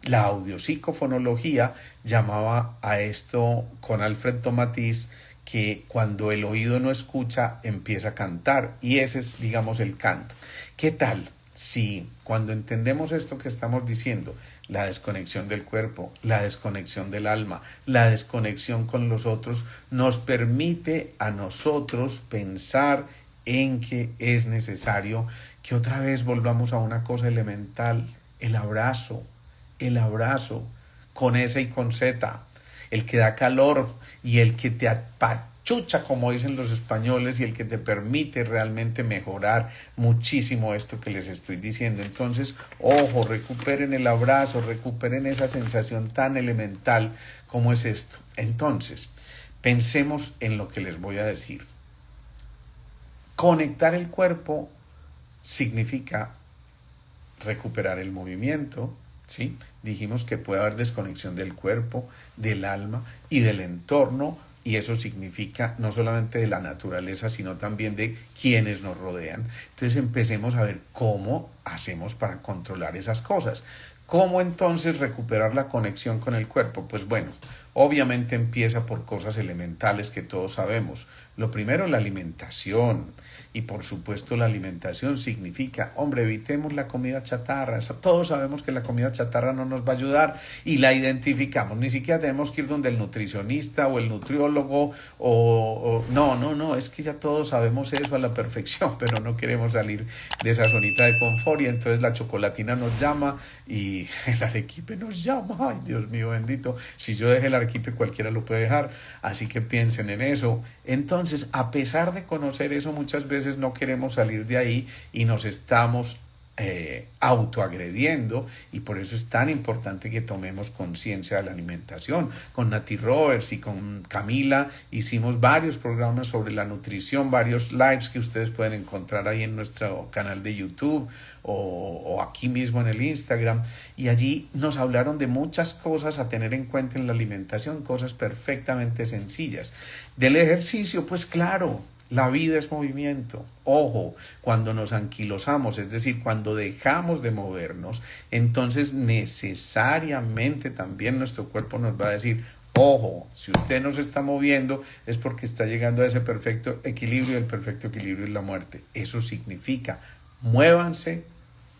la audiopsicofonología llamaba a esto con Alfred Tomatis que cuando el oído no escucha empieza a cantar y ese es digamos el canto. ¿Qué tal si cuando entendemos esto que estamos diciendo, la desconexión del cuerpo, la desconexión del alma, la desconexión con los otros, nos permite a nosotros pensar en que es necesario que otra vez volvamos a una cosa elemental, el abrazo con S y con Z, el que da calor y el que te apachucha, como dicen los españoles, y el que te permite realmente mejorar muchísimo esto que les estoy diciendo. Entonces, ojo, recuperen el abrazo, recuperen esa sensación tan elemental como es esto. Entonces, pensemos en lo que les voy a decir. Conectar el cuerpo significa recuperar el movimiento, ¿sí? Dijimos que puede haber desconexión del cuerpo, del alma y del entorno, y eso significa no solamente de la naturaleza, sino también de quienes nos rodean. Entonces empecemos a ver cómo hacemos para controlar esas cosas. ¿Cómo entonces recuperar la conexión con el cuerpo? Pues bueno, Obviamente empieza por cosas elementales que todos sabemos. Lo primero, la alimentación. Y por supuesto la alimentación significa, hombre, evitemos la comida chatarra. Todos sabemos que la comida chatarra no nos va a ayudar y la identificamos. Ni siquiera tenemos que ir donde el nutricionista o el nutriólogo no, es que ya todos sabemos eso a la perfección, pero no queremos salir de esa zonita de confort y entonces la chocolatina nos llama y el arequipe nos llama. Ay, Dios mío bendito, si yo dejé el arequipe cualquiera lo puede dejar, así que piensen en eso. Entonces, a pesar de conocer eso, muchas veces no queremos salir de ahí y nos estamos autoagrediendo, y por eso es tan importante que tomemos conciencia de la alimentación. Con Nati Roberts y con Camila hicimos varios programas sobre la nutrición, varios lives que ustedes pueden encontrar ahí en nuestro canal de YouTube o aquí mismo en el Instagram, y allí nos hablaron de muchas cosas a tener en cuenta en la alimentación, cosas perfectamente sencillas. Del ejercicio, pues claro, la vida es movimiento. Ojo, cuando nos anquilosamos, es decir, cuando dejamos de movernos, entonces necesariamente también nuestro cuerpo nos va a decir, ojo, si usted no se está moviendo es porque está llegando a ese perfecto equilibrio, y el perfecto equilibrio es la muerte. Eso significa, muévanse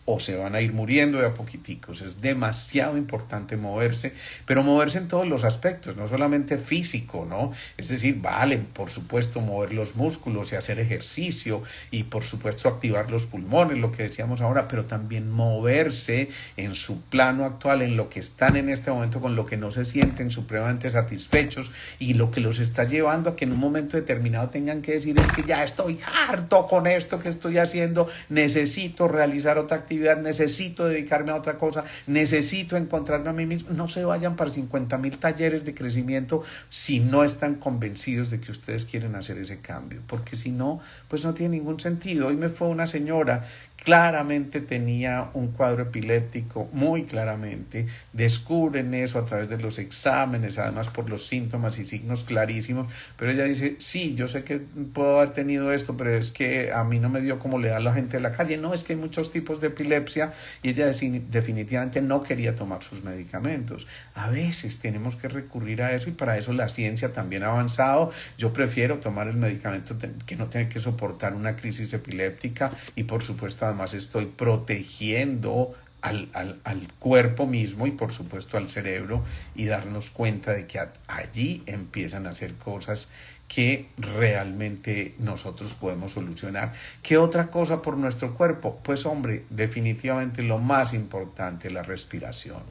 o se van a ir muriendo de a poquiticos. Es demasiado importante moverse, pero moverse en todos los aspectos, no solamente físico, ¿no? Es decir, vale, por supuesto, mover los músculos y hacer ejercicio y por supuesto activar los pulmones, lo que decíamos ahora, pero también moverse en su plano actual, en lo que están en este momento, con lo que no se sienten supremamente satisfechos y lo que los está llevando a que en un momento determinado tengan que decir, es que ya estoy harto con esto que estoy haciendo, necesito realizar otra actividad, necesito dedicarme a otra cosa, necesito encontrarme a mí mismo. No se vayan para 50,000 talleres de crecimiento si no están convencidos de que ustedes quieren hacer ese cambio, porque si no, pues no tiene ningún sentido. Hoy me fue una señora, claramente tenía un cuadro epiléptico, muy claramente, descubren eso a través de los exámenes, además por los síntomas y signos clarísimos, pero ella dice, sí, yo sé que puedo haber tenido esto, pero es que a mí no me dio como le da la gente de la calle. No, es que hay muchos tipos de epilepsia, y ella definitivamente no quería tomar sus medicamentos. A veces tenemos que recurrir a eso, y para eso la ciencia también ha avanzado. Yo prefiero tomar el medicamento que no tener que soportar una crisis epiléptica, y por supuesto además estoy protegiendo al cuerpo mismo y por supuesto al cerebro, y darnos cuenta de que allí empiezan a hacer cosas que realmente nosotros podemos solucionar. ¿Qué otra cosa por nuestro cuerpo? Pues hombre, definitivamente lo más importante, la respiración.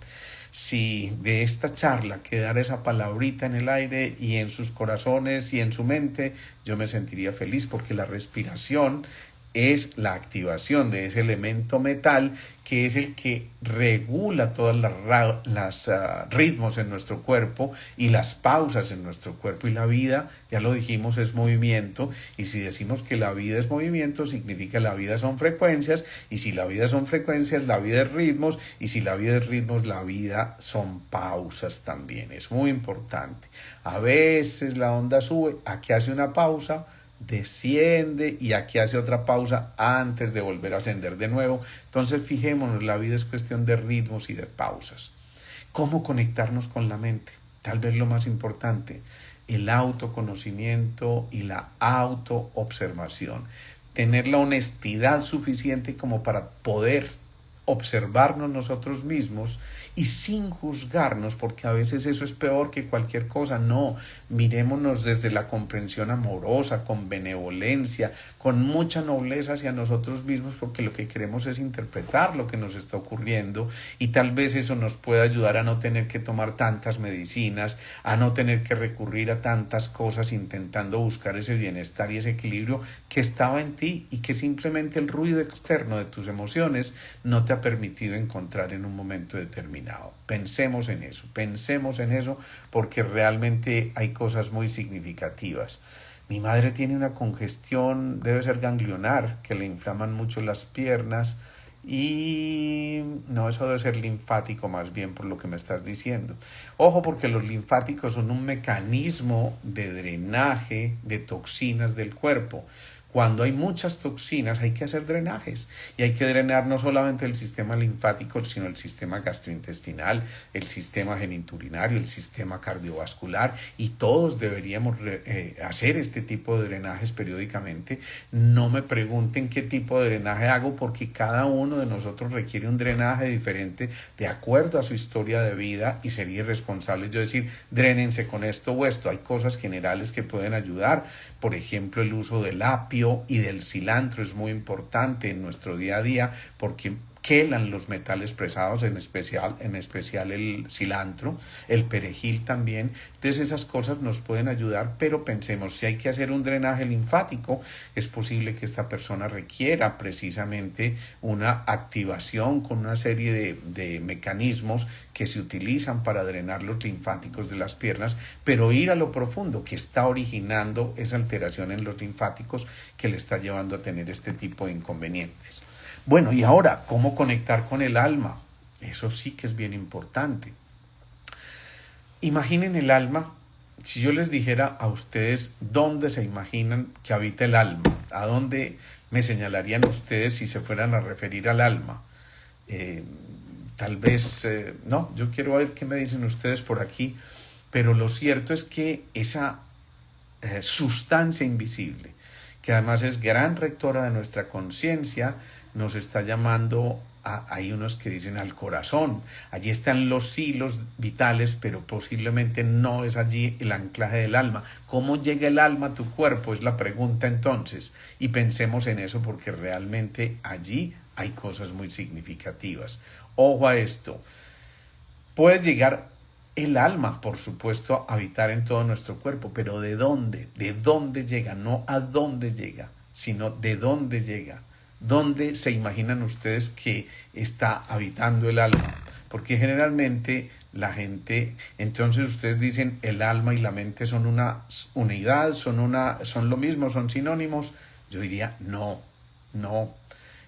Si de esta charla quedara esa palabrita en el aire y en sus corazones y en su mente, yo me sentiría feliz, porque la respiración es la activación de ese elemento metal que es el que regula todos los ritmos en nuestro cuerpo y las pausas en nuestro cuerpo. Y la vida, ya lo dijimos, es movimiento, y si decimos que la vida es movimiento, significa la vida son frecuencias, y si la vida son frecuencias, la vida es ritmos, y si la vida es ritmos, la vida son pausas también. Es muy importante. A veces la onda sube, aquí hace una pausa, desciende, y aquí hace otra pausa antes de volver a ascender de nuevo. Entonces fijémonos, la vida es cuestión de ritmos y de pausas. ¿Cómo conectarnos con la mente? Tal vez lo más importante, el autoconocimiento y la autoobservación. Tener la honestidad suficiente como para poder observarnos nosotros mismos y sin juzgarnos, porque a veces eso es peor que cualquier cosa. No, mirémonos desde la comprensión amorosa, con benevolencia, con mucha nobleza hacia nosotros mismos, porque lo que queremos es interpretar lo que nos está ocurriendo, y tal vez eso nos pueda ayudar a no tener que tomar tantas medicinas, a no tener que recurrir a tantas cosas intentando buscar ese bienestar y ese equilibrio que estaba en ti, y que simplemente el ruido externo de tus emociones no te ha permitido encontrar en un momento determinado. Pensemos en eso, porque realmente hay cosas muy significativas. Mi madre tiene una congestión, debe ser ganglionar, que le inflaman mucho las piernas, y no, eso debe ser linfático más bien, por lo que me estás diciendo. Ojo, porque los linfáticos son un mecanismo de drenaje de toxinas del cuerpo. Cuando hay muchas toxinas hay que hacer drenajes y hay que drenar no solamente el sistema linfático, sino el sistema gastrointestinal, el sistema genitourinario, el sistema cardiovascular, y todos deberíamos hacer este tipo de drenajes periódicamente. No me pregunten qué tipo de drenaje hago, porque cada uno de nosotros requiere un drenaje diferente de acuerdo a su historia de vida, y sería irresponsable yo decir drénense con esto o esto. Hay cosas generales que pueden ayudar. Por ejemplo, el uso del apio y del cilantro es muy importante en nuestro día a día, porque quelan los metales pesados, en especial el cilantro, el perejil también. Entonces esas cosas nos pueden ayudar, pero pensemos, si hay que hacer un drenaje linfático, es posible que esta persona requiera precisamente una activación con una serie de mecanismos que se utilizan para drenar los linfáticos de las piernas, pero ir a lo profundo que está originando esa alteración en los linfáticos que le está llevando a tener este tipo de inconvenientes. Bueno, y ahora, ¿cómo conectar con el alma? Eso sí que es bien importante. Imaginen el alma. Si yo les dijera a ustedes dónde se imaginan que habita el alma, ¿a dónde me señalarían ustedes si se fueran a referir al alma? Tal vez, no, yo quiero ver qué me dicen ustedes por aquí, pero lo cierto es que esa sustancia invisible, que además es gran rectora de nuestra conciencia, nos está llamando hay unos que dicen al corazón. Allí están los hilos vitales, pero posiblemente no es allí el anclaje del alma. ¿Cómo llega el alma a tu cuerpo? Es la pregunta entonces. Y pensemos en eso, porque realmente allí hay cosas muy significativas. Ojo a esto. Puede llegar el alma, por supuesto, a habitar en todo nuestro cuerpo, pero ¿de dónde? ¿De dónde llega? No a dónde llega, sino de dónde llega. ¿Dónde se imaginan ustedes que está habitando el alma? Porque generalmente la gente, entonces ustedes dicen el alma y la mente son una unidad, son lo mismo, son sinónimos. Yo diría no.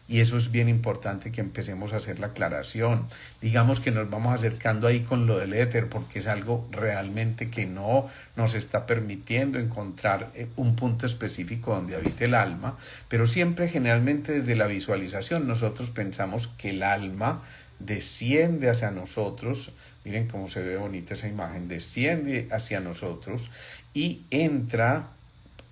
Y eso es bien importante que empecemos a hacer la aclaración. Digamos que nos vamos acercando ahí con lo del éter, porque es algo realmente que no nos está permitiendo encontrar un punto específico donde habite el alma, pero siempre generalmente desde la visualización nosotros pensamos que el alma desciende hacia nosotros. Miren cómo se ve bonita esa imagen, desciende hacia nosotros y entra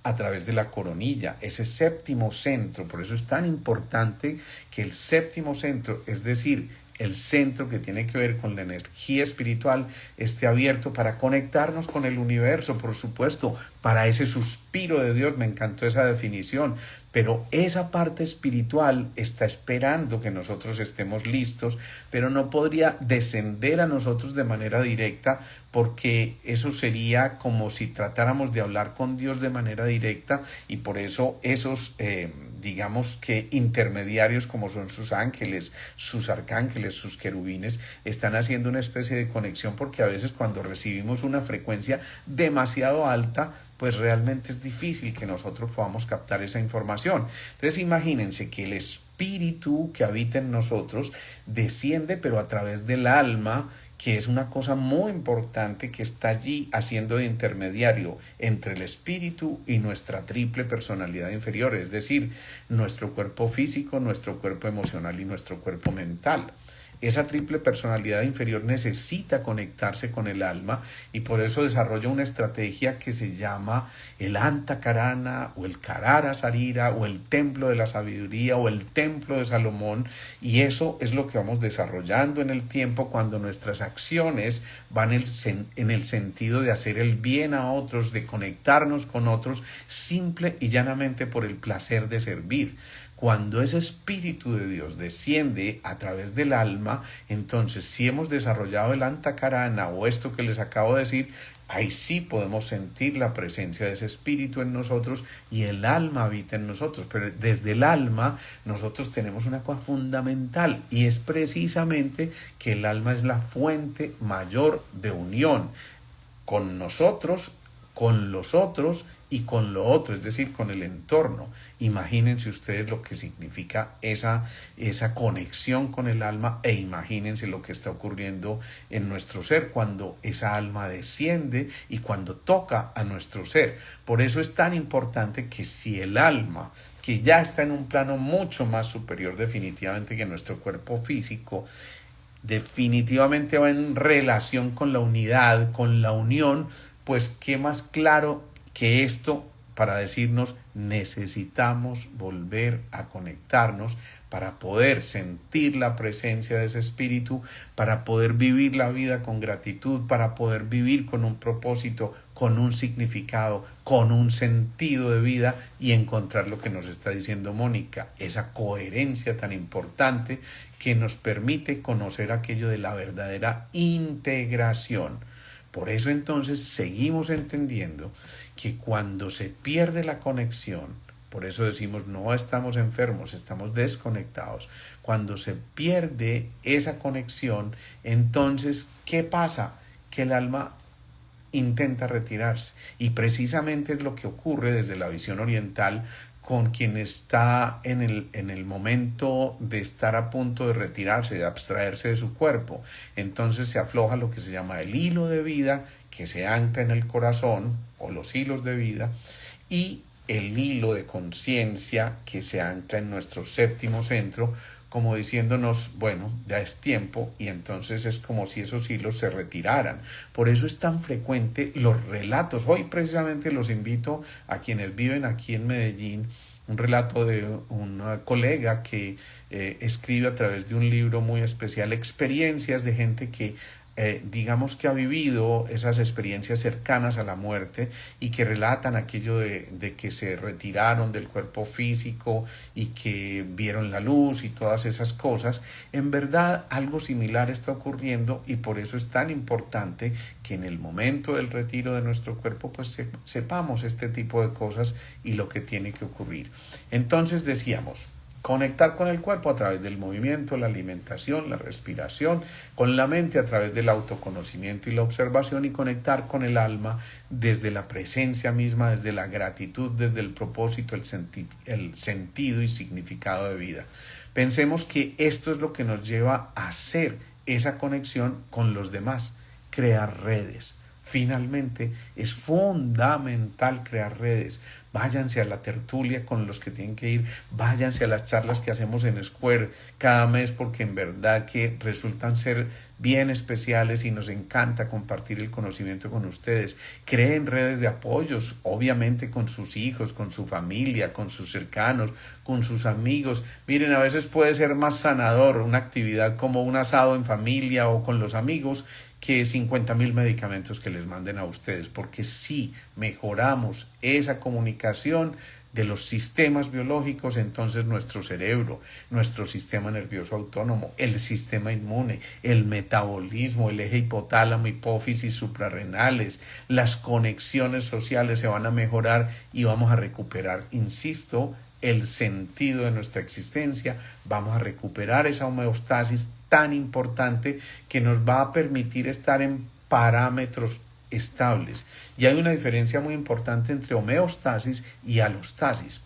a través de la coronilla, ese séptimo centro. Por eso es tan importante que el séptimo centro, es decir, el centro que tiene que ver con la energía espiritual, esté abierto para conectarnos con el universo, por supuesto, para ese suspiro de Dios. Me encantó esa definición, pero esa parte espiritual está esperando que nosotros estemos listos, pero no podría descender a nosotros de manera directa, porque eso sería como si tratáramos de hablar con Dios de manera directa, y por eso esos digamos que intermediarios, como son sus ángeles, sus arcángeles, sus querubines, están haciendo una especie de conexión, porque a veces cuando recibimos una frecuencia demasiado alta, pues realmente es difícil que nosotros podamos captar esa información. Entonces imagínense que el espíritu que habita en nosotros desciende, pero a través del alma, que es una cosa muy importante, que está allí haciendo de intermediario entre el espíritu y nuestra triple personalidad inferior, es decir, nuestro cuerpo físico, nuestro cuerpo emocional y nuestro cuerpo mental. Esa triple personalidad inferior necesita conectarse con el alma, y por eso desarrolla una estrategia que se llama el Antakarana o el Karara Sarira o el templo de la sabiduría o el templo de Salomón, y eso es lo que vamos desarrollando en el tiempo cuando nuestras acciones van en el sentido de hacer el bien a otros, de conectarnos con otros simple y llanamente por el placer de servir. Cuando ese Espíritu de Dios desciende a través del alma, entonces si hemos desarrollado el Antakarana o esto que les acabo de decir, ahí sí podemos sentir la presencia de ese Espíritu en nosotros y el alma habita en nosotros. Pero desde el alma nosotros tenemos una cosa fundamental, y es precisamente que el alma es la fuente mayor de unión con nosotros, con los otros y con lo otro, es decir, con el entorno. Imagínense ustedes lo que significa esa conexión con el alma e imagínense lo que está ocurriendo en nuestro ser cuando esa alma desciende y cuando toca a nuestro ser. Por eso es tan importante que si el alma, que ya está en un plano mucho más superior definitivamente que nuestro cuerpo físico, definitivamente va en relación con la unidad, con la unión, pues qué más claro que esto para decirnos necesitamos volver a conectarnos para poder sentir la presencia de ese espíritu, para poder vivir la vida con gratitud, para poder vivir con un propósito, con un significado, con un sentido de vida y encontrar lo que nos está diciendo Mónica, esa coherencia tan importante que nos permite conocer aquello de la verdadera integración. Por eso entonces seguimos entendiendo que cuando se pierde la conexión, por eso decimos no estamos enfermos, estamos desconectados. Cuando se pierde esa conexión, entonces, ¿qué pasa? Que el alma intenta retirarse. Y precisamente es lo que ocurre desde la visión oriental con quien está en el momento de estar a punto de retirarse, de abstraerse de su cuerpo. Entonces se afloja lo que se llama el hilo de vida que se ancla en el corazón o los hilos de vida y el hilo de conciencia que se ancla en nuestro séptimo centro, como diciéndonos, bueno, ya es tiempo, y entonces es como si esos hilos se retiraran. Por eso es tan frecuente los relatos. Hoy precisamente los invito a quienes viven aquí en Medellín, un relato de una colega que escribe a través de un libro muy especial experiencias de gente que digamos que ha vivido esas experiencias cercanas a la muerte y que relatan aquello de que se retiraron del cuerpo físico y que vieron la luz y todas esas cosas. En verdad algo similar está ocurriendo y por eso es tan importante que en el momento del retiro de nuestro cuerpo pues sepamos este tipo de cosas y lo que tiene que ocurrir. Entonces decíamos, conectar con el cuerpo a través del movimiento, la alimentación, la respiración, con la mente a través del autoconocimiento y la observación y conectar con el alma desde la presencia misma, desde la gratitud, desde el propósito, el sentido y significado de vida. Pensemos que esto es lo que nos lleva a hacer esa conexión con los demás, crear redes. Finalmente, es fundamental crear redes. Váyanse a la tertulia con los que tienen que ir, váyanse a las charlas que hacemos en Square cada mes porque en verdad que resultan ser bien especiales y nos encanta compartir el conocimiento con ustedes. Creen redes de apoyos, obviamente con sus hijos, con su familia, con sus cercanos, con sus amigos. Miren, a veces puede ser más sanador una actividad como un asado en familia o con los amigos que 50,000 medicamentos que les manden a ustedes, porque si mejoramos esa comunicación de los sistemas biológicos, entonces nuestro cerebro, nuestro sistema nervioso autónomo, el sistema inmune, el metabolismo, el eje hipotálamo, hipófisis, suprarrenales, las conexiones sociales se van a mejorar y vamos a recuperar, insisto, el sentido de nuestra existencia, vamos a recuperar esa homeostasis tan importante que nos va a permitir estar en parámetros estables. Y hay una diferencia muy importante entre homeostasis y alostasis.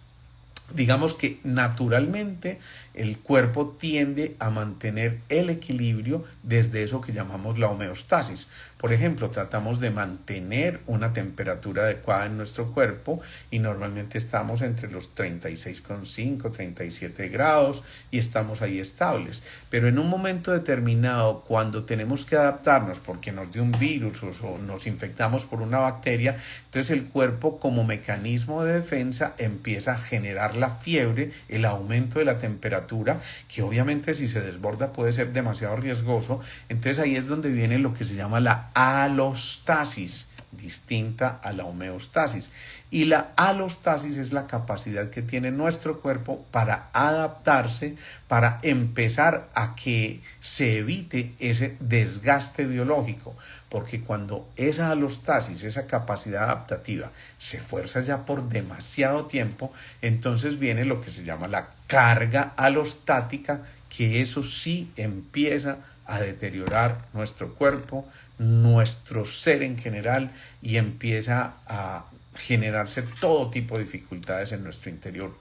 Digamos que naturalmente el cuerpo tiende a mantener el equilibrio desde eso que llamamos la homeostasis. Por ejemplo, tratamos de mantener una temperatura adecuada en nuestro cuerpo y normalmente estamos entre los 36,5, 37 grados y estamos ahí estables. Pero en un momento determinado, cuando tenemos que adaptarnos porque nos dio un virus o nos infectamos por una bacteria, entonces el cuerpo como mecanismo de defensa empieza a generar la fiebre, el aumento de la temperatura, que obviamente si se desborda puede ser demasiado riesgoso. Entonces ahí es donde viene lo que se llama la alostasis, distinta a la homeostasis. Y la alostasis es la capacidad que tiene nuestro cuerpo para adaptarse, para empezar a que se evite ese desgaste biológico. Porque cuando esa alostasis, esa capacidad adaptativa, se fuerza ya por demasiado tiempo, entonces viene lo que se llama la carga alostática, que eso sí empieza a deteriorar nuestro cuerpo, nuestro ser en general y empieza a generarse todo tipo de dificultades en nuestro interior.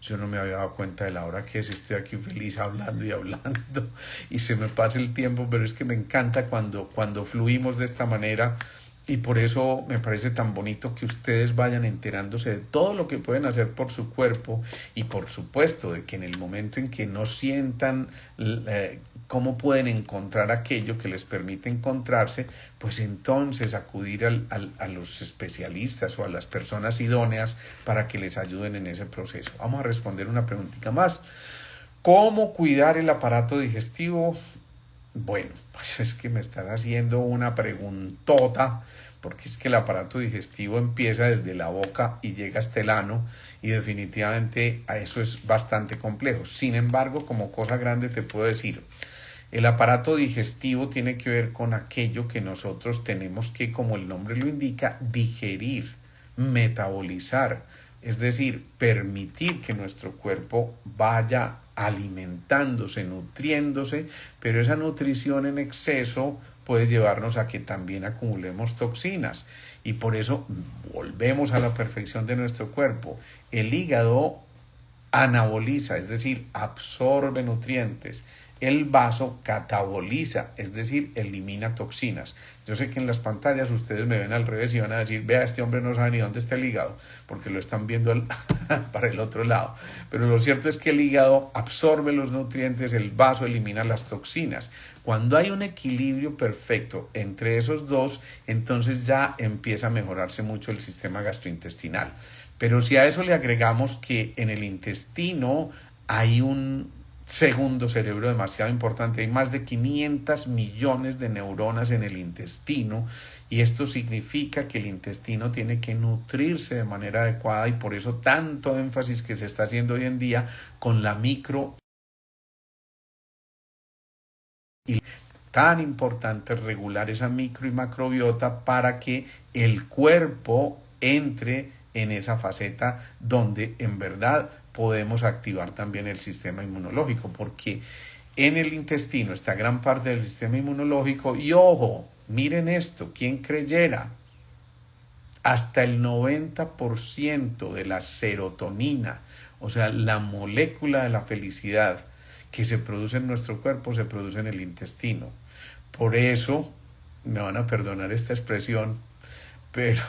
Yo no me había dado cuenta de la hora que es, estoy aquí feliz hablando y hablando y se me pasa el tiempo, pero es que me encanta cuando fluimos de esta manera y por eso me parece tan bonito que ustedes vayan enterándose de todo lo que pueden hacer por su cuerpo y por supuesto de que en el momento en que no sientan cómo pueden encontrar aquello que les permite encontrarse, pues entonces acudir a los especialistas o a las personas idóneas para que les ayuden en ese proceso. Vamos a responder una preguntita más. ¿Cómo cuidar el aparato digestivo? Bueno, pues es que me están haciendo una preguntota, porque es que el aparato digestivo empieza desde la boca y llega hasta el ano y definitivamente a eso es bastante complejo. Sin embargo, como cosa grande te puedo decir, el aparato digestivo tiene que ver con aquello que nosotros tenemos que, como el nombre lo indica, digerir, metabolizar, es decir, permitir que nuestro cuerpo vaya alimentándose, nutriéndose, pero esa nutrición en exceso puede llevarnos a que también acumulemos toxinas y por eso volvemos a la perfección de nuestro cuerpo. El hígado anaboliza, es decir, absorbe nutrientes. El vaso cataboliza, es decir, elimina toxinas. Yo sé que en las pantallas ustedes me ven al revés y van a decir, vea, este hombre no sabe ni dónde está el hígado, porque lo están viendo para el otro lado. Pero lo cierto es que el hígado absorbe los nutrientes, el vaso elimina las toxinas. Cuando hay un equilibrio perfecto entre esos dos, entonces ya empieza a mejorarse mucho el sistema gastrointestinal. Pero si a eso le agregamos que en el intestino hay un segundo cerebro demasiado importante, hay más de 500 millones de neuronas en el intestino y esto significa que el intestino tiene que nutrirse de manera adecuada y por eso tanto énfasis que se está haciendo hoy en día con la micro y tan importante regular esa micro y macrobiota para que el cuerpo entre en esa faceta donde en verdad podemos activar también el sistema inmunológico, porque en el intestino está gran parte del sistema inmunológico y ojo, miren esto, ¿quién creyera? Hasta el 90% de la serotonina, o sea, la molécula de la felicidad que se produce en nuestro cuerpo, se produce en el intestino. Por eso, me van a perdonar esta expresión, pero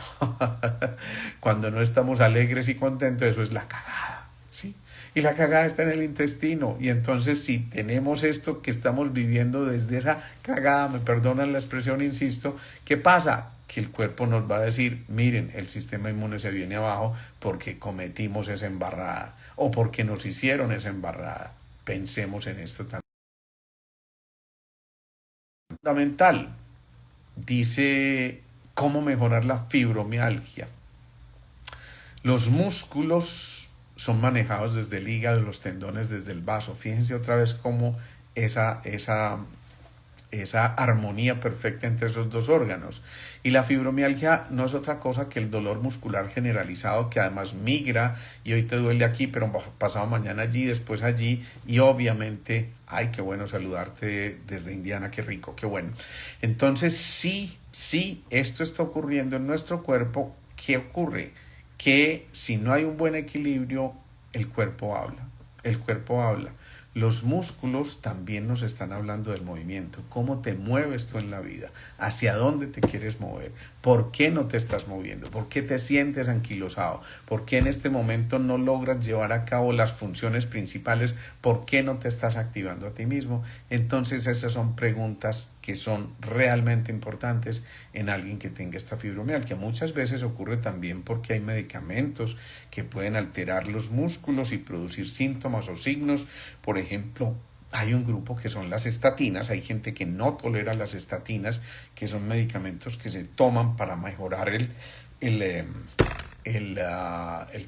cuando no estamos alegres y contentos, eso es la cagada, ¿sí? Y la cagada está en el intestino. Y entonces, si tenemos esto que estamos viviendo desde esa cagada, me perdonan la expresión, insisto, ¿qué pasa? Que el cuerpo nos va a decir, miren, el sistema inmune se viene abajo porque cometimos esa embarrada o porque nos hicieron esa embarrada. Pensemos en esto también. Fundamental. Dice cómo mejorar la fibromialgia. Los músculos son manejados desde el hígado, los tendones desde el vaso. Fíjense otra vez cómo esa armonía perfecta entre esos dos órganos. Y la fibromialgia no es otra cosa que el dolor muscular generalizado que además migra y hoy te duele aquí, pero pasado mañana allí, después allí y obviamente, ay, qué bueno saludarte desde Indiana, qué rico, qué bueno. Entonces, sí, esto está ocurriendo en nuestro cuerpo. ¿Qué ocurre? Que si no hay un buen equilibrio, el cuerpo habla. Los músculos también nos están hablando del movimiento. ¿Cómo te mueves tú en la vida? ¿Hacia dónde te quieres mover? ¿Por qué no te estás moviendo? ¿Por qué te sientes anquilosado? ¿Por qué en este momento no logras llevar a cabo las funciones principales? ¿Por qué no te estás activando a ti mismo? Entonces esas son preguntas que son realmente importantes en alguien que tenga esta fibromialgia. Muchas veces ocurre también porque hay medicamentos que pueden alterar los músculos y producir síntomas o signos. Por ejemplo, hay un grupo que son las estatinas. Hay gente que no tolera las estatinas, que son medicamentos que se toman para mejorar el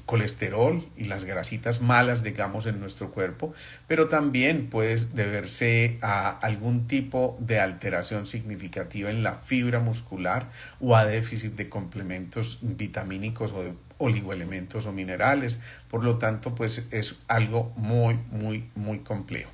colesterol y las grasitas malas, digamos, en nuestro cuerpo, pero también puede deberse a algún tipo de alteración significativa en la fibra muscular o a déficit de complementos vitamínicos oligoelementos o minerales. Por lo tanto, pues es algo muy complejo.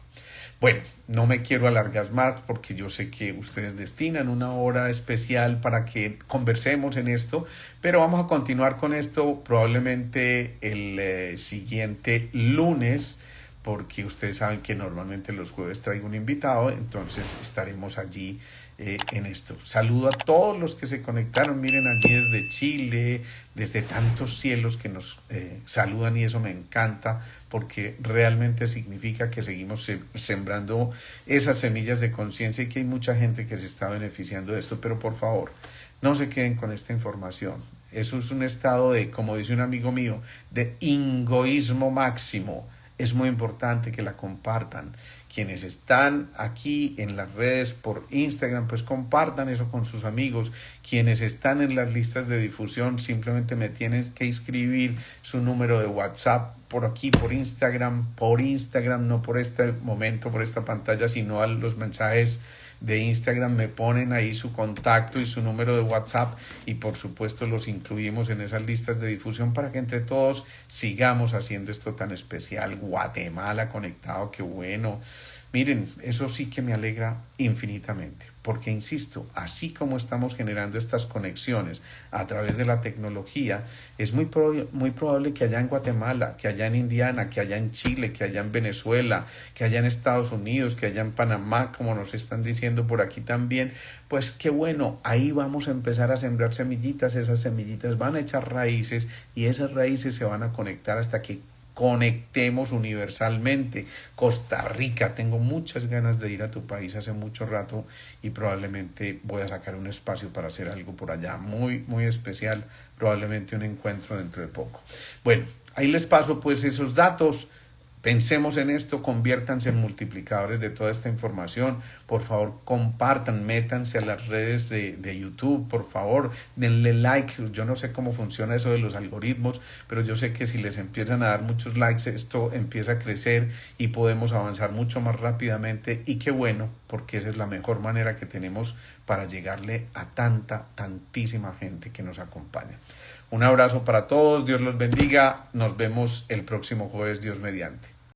Bueno, no me quiero alargar más porque yo sé que ustedes destinan una hora especial para que conversemos en esto, pero vamos a continuar con esto probablemente el siguiente lunes, porque ustedes saben que normalmente los jueves traigo un invitado, entonces estaremos allí en esto. Saludo a todos los que se conectaron, miren allí desde Chile, desde tantos cielos que nos saludan y eso me encanta porque realmente significa que seguimos sembrando esas semillas de conciencia y que hay mucha gente que se está beneficiando de esto, pero por favor, no se queden con esta información. Eso es un estado de, como dice un amigo mío, de egoísmo máximo. Es muy importante que la compartan. Quienes están aquí en las redes por Instagram, pues compartan eso con sus amigos. Quienes están en las listas de difusión, simplemente me tienen que escribir su número de WhatsApp por aquí, por Instagram, no por este momento, por esta pantalla, sino a los mensajes de Instagram, me ponen ahí su contacto y su número de WhatsApp y por supuesto los incluimos en esas listas de difusión para que entre todos sigamos haciendo esto tan especial. Guatemala conectado, qué bueno. Miren, eso sí que me alegra infinitamente, porque insisto, así como estamos generando estas conexiones a través de la tecnología, es muy probable que allá en Guatemala, que allá en Indiana, que allá en Chile, que allá en Venezuela, que allá en Estados Unidos, que allá en Panamá, como nos están diciendo por aquí también, pues qué bueno, ahí vamos a empezar a sembrar semillitas, esas semillitas van a echar raíces y esas raíces se van a conectar hasta que conectemos universalmente. Costa Rica, tengo muchas ganas de ir a tu país hace mucho rato y probablemente voy a sacar un espacio para hacer algo por allá muy especial, probablemente un encuentro dentro de poco. Bueno, ahí les paso pues esos datos. Pensemos en esto, conviértanse en multiplicadores de toda esta información. Por favor, compartan, métanse a las redes de YouTube, por favor, denle like. Yo no sé cómo funciona eso de los algoritmos, pero yo sé que si les empiezan a dar muchos likes, esto empieza a crecer y podemos avanzar mucho más rápidamente. Y qué bueno, porque esa es la mejor manera que tenemos para llegarle a tantísima gente que nos acompaña. Un abrazo para todos, Dios los bendiga. Nos vemos el próximo jueves, Dios mediante.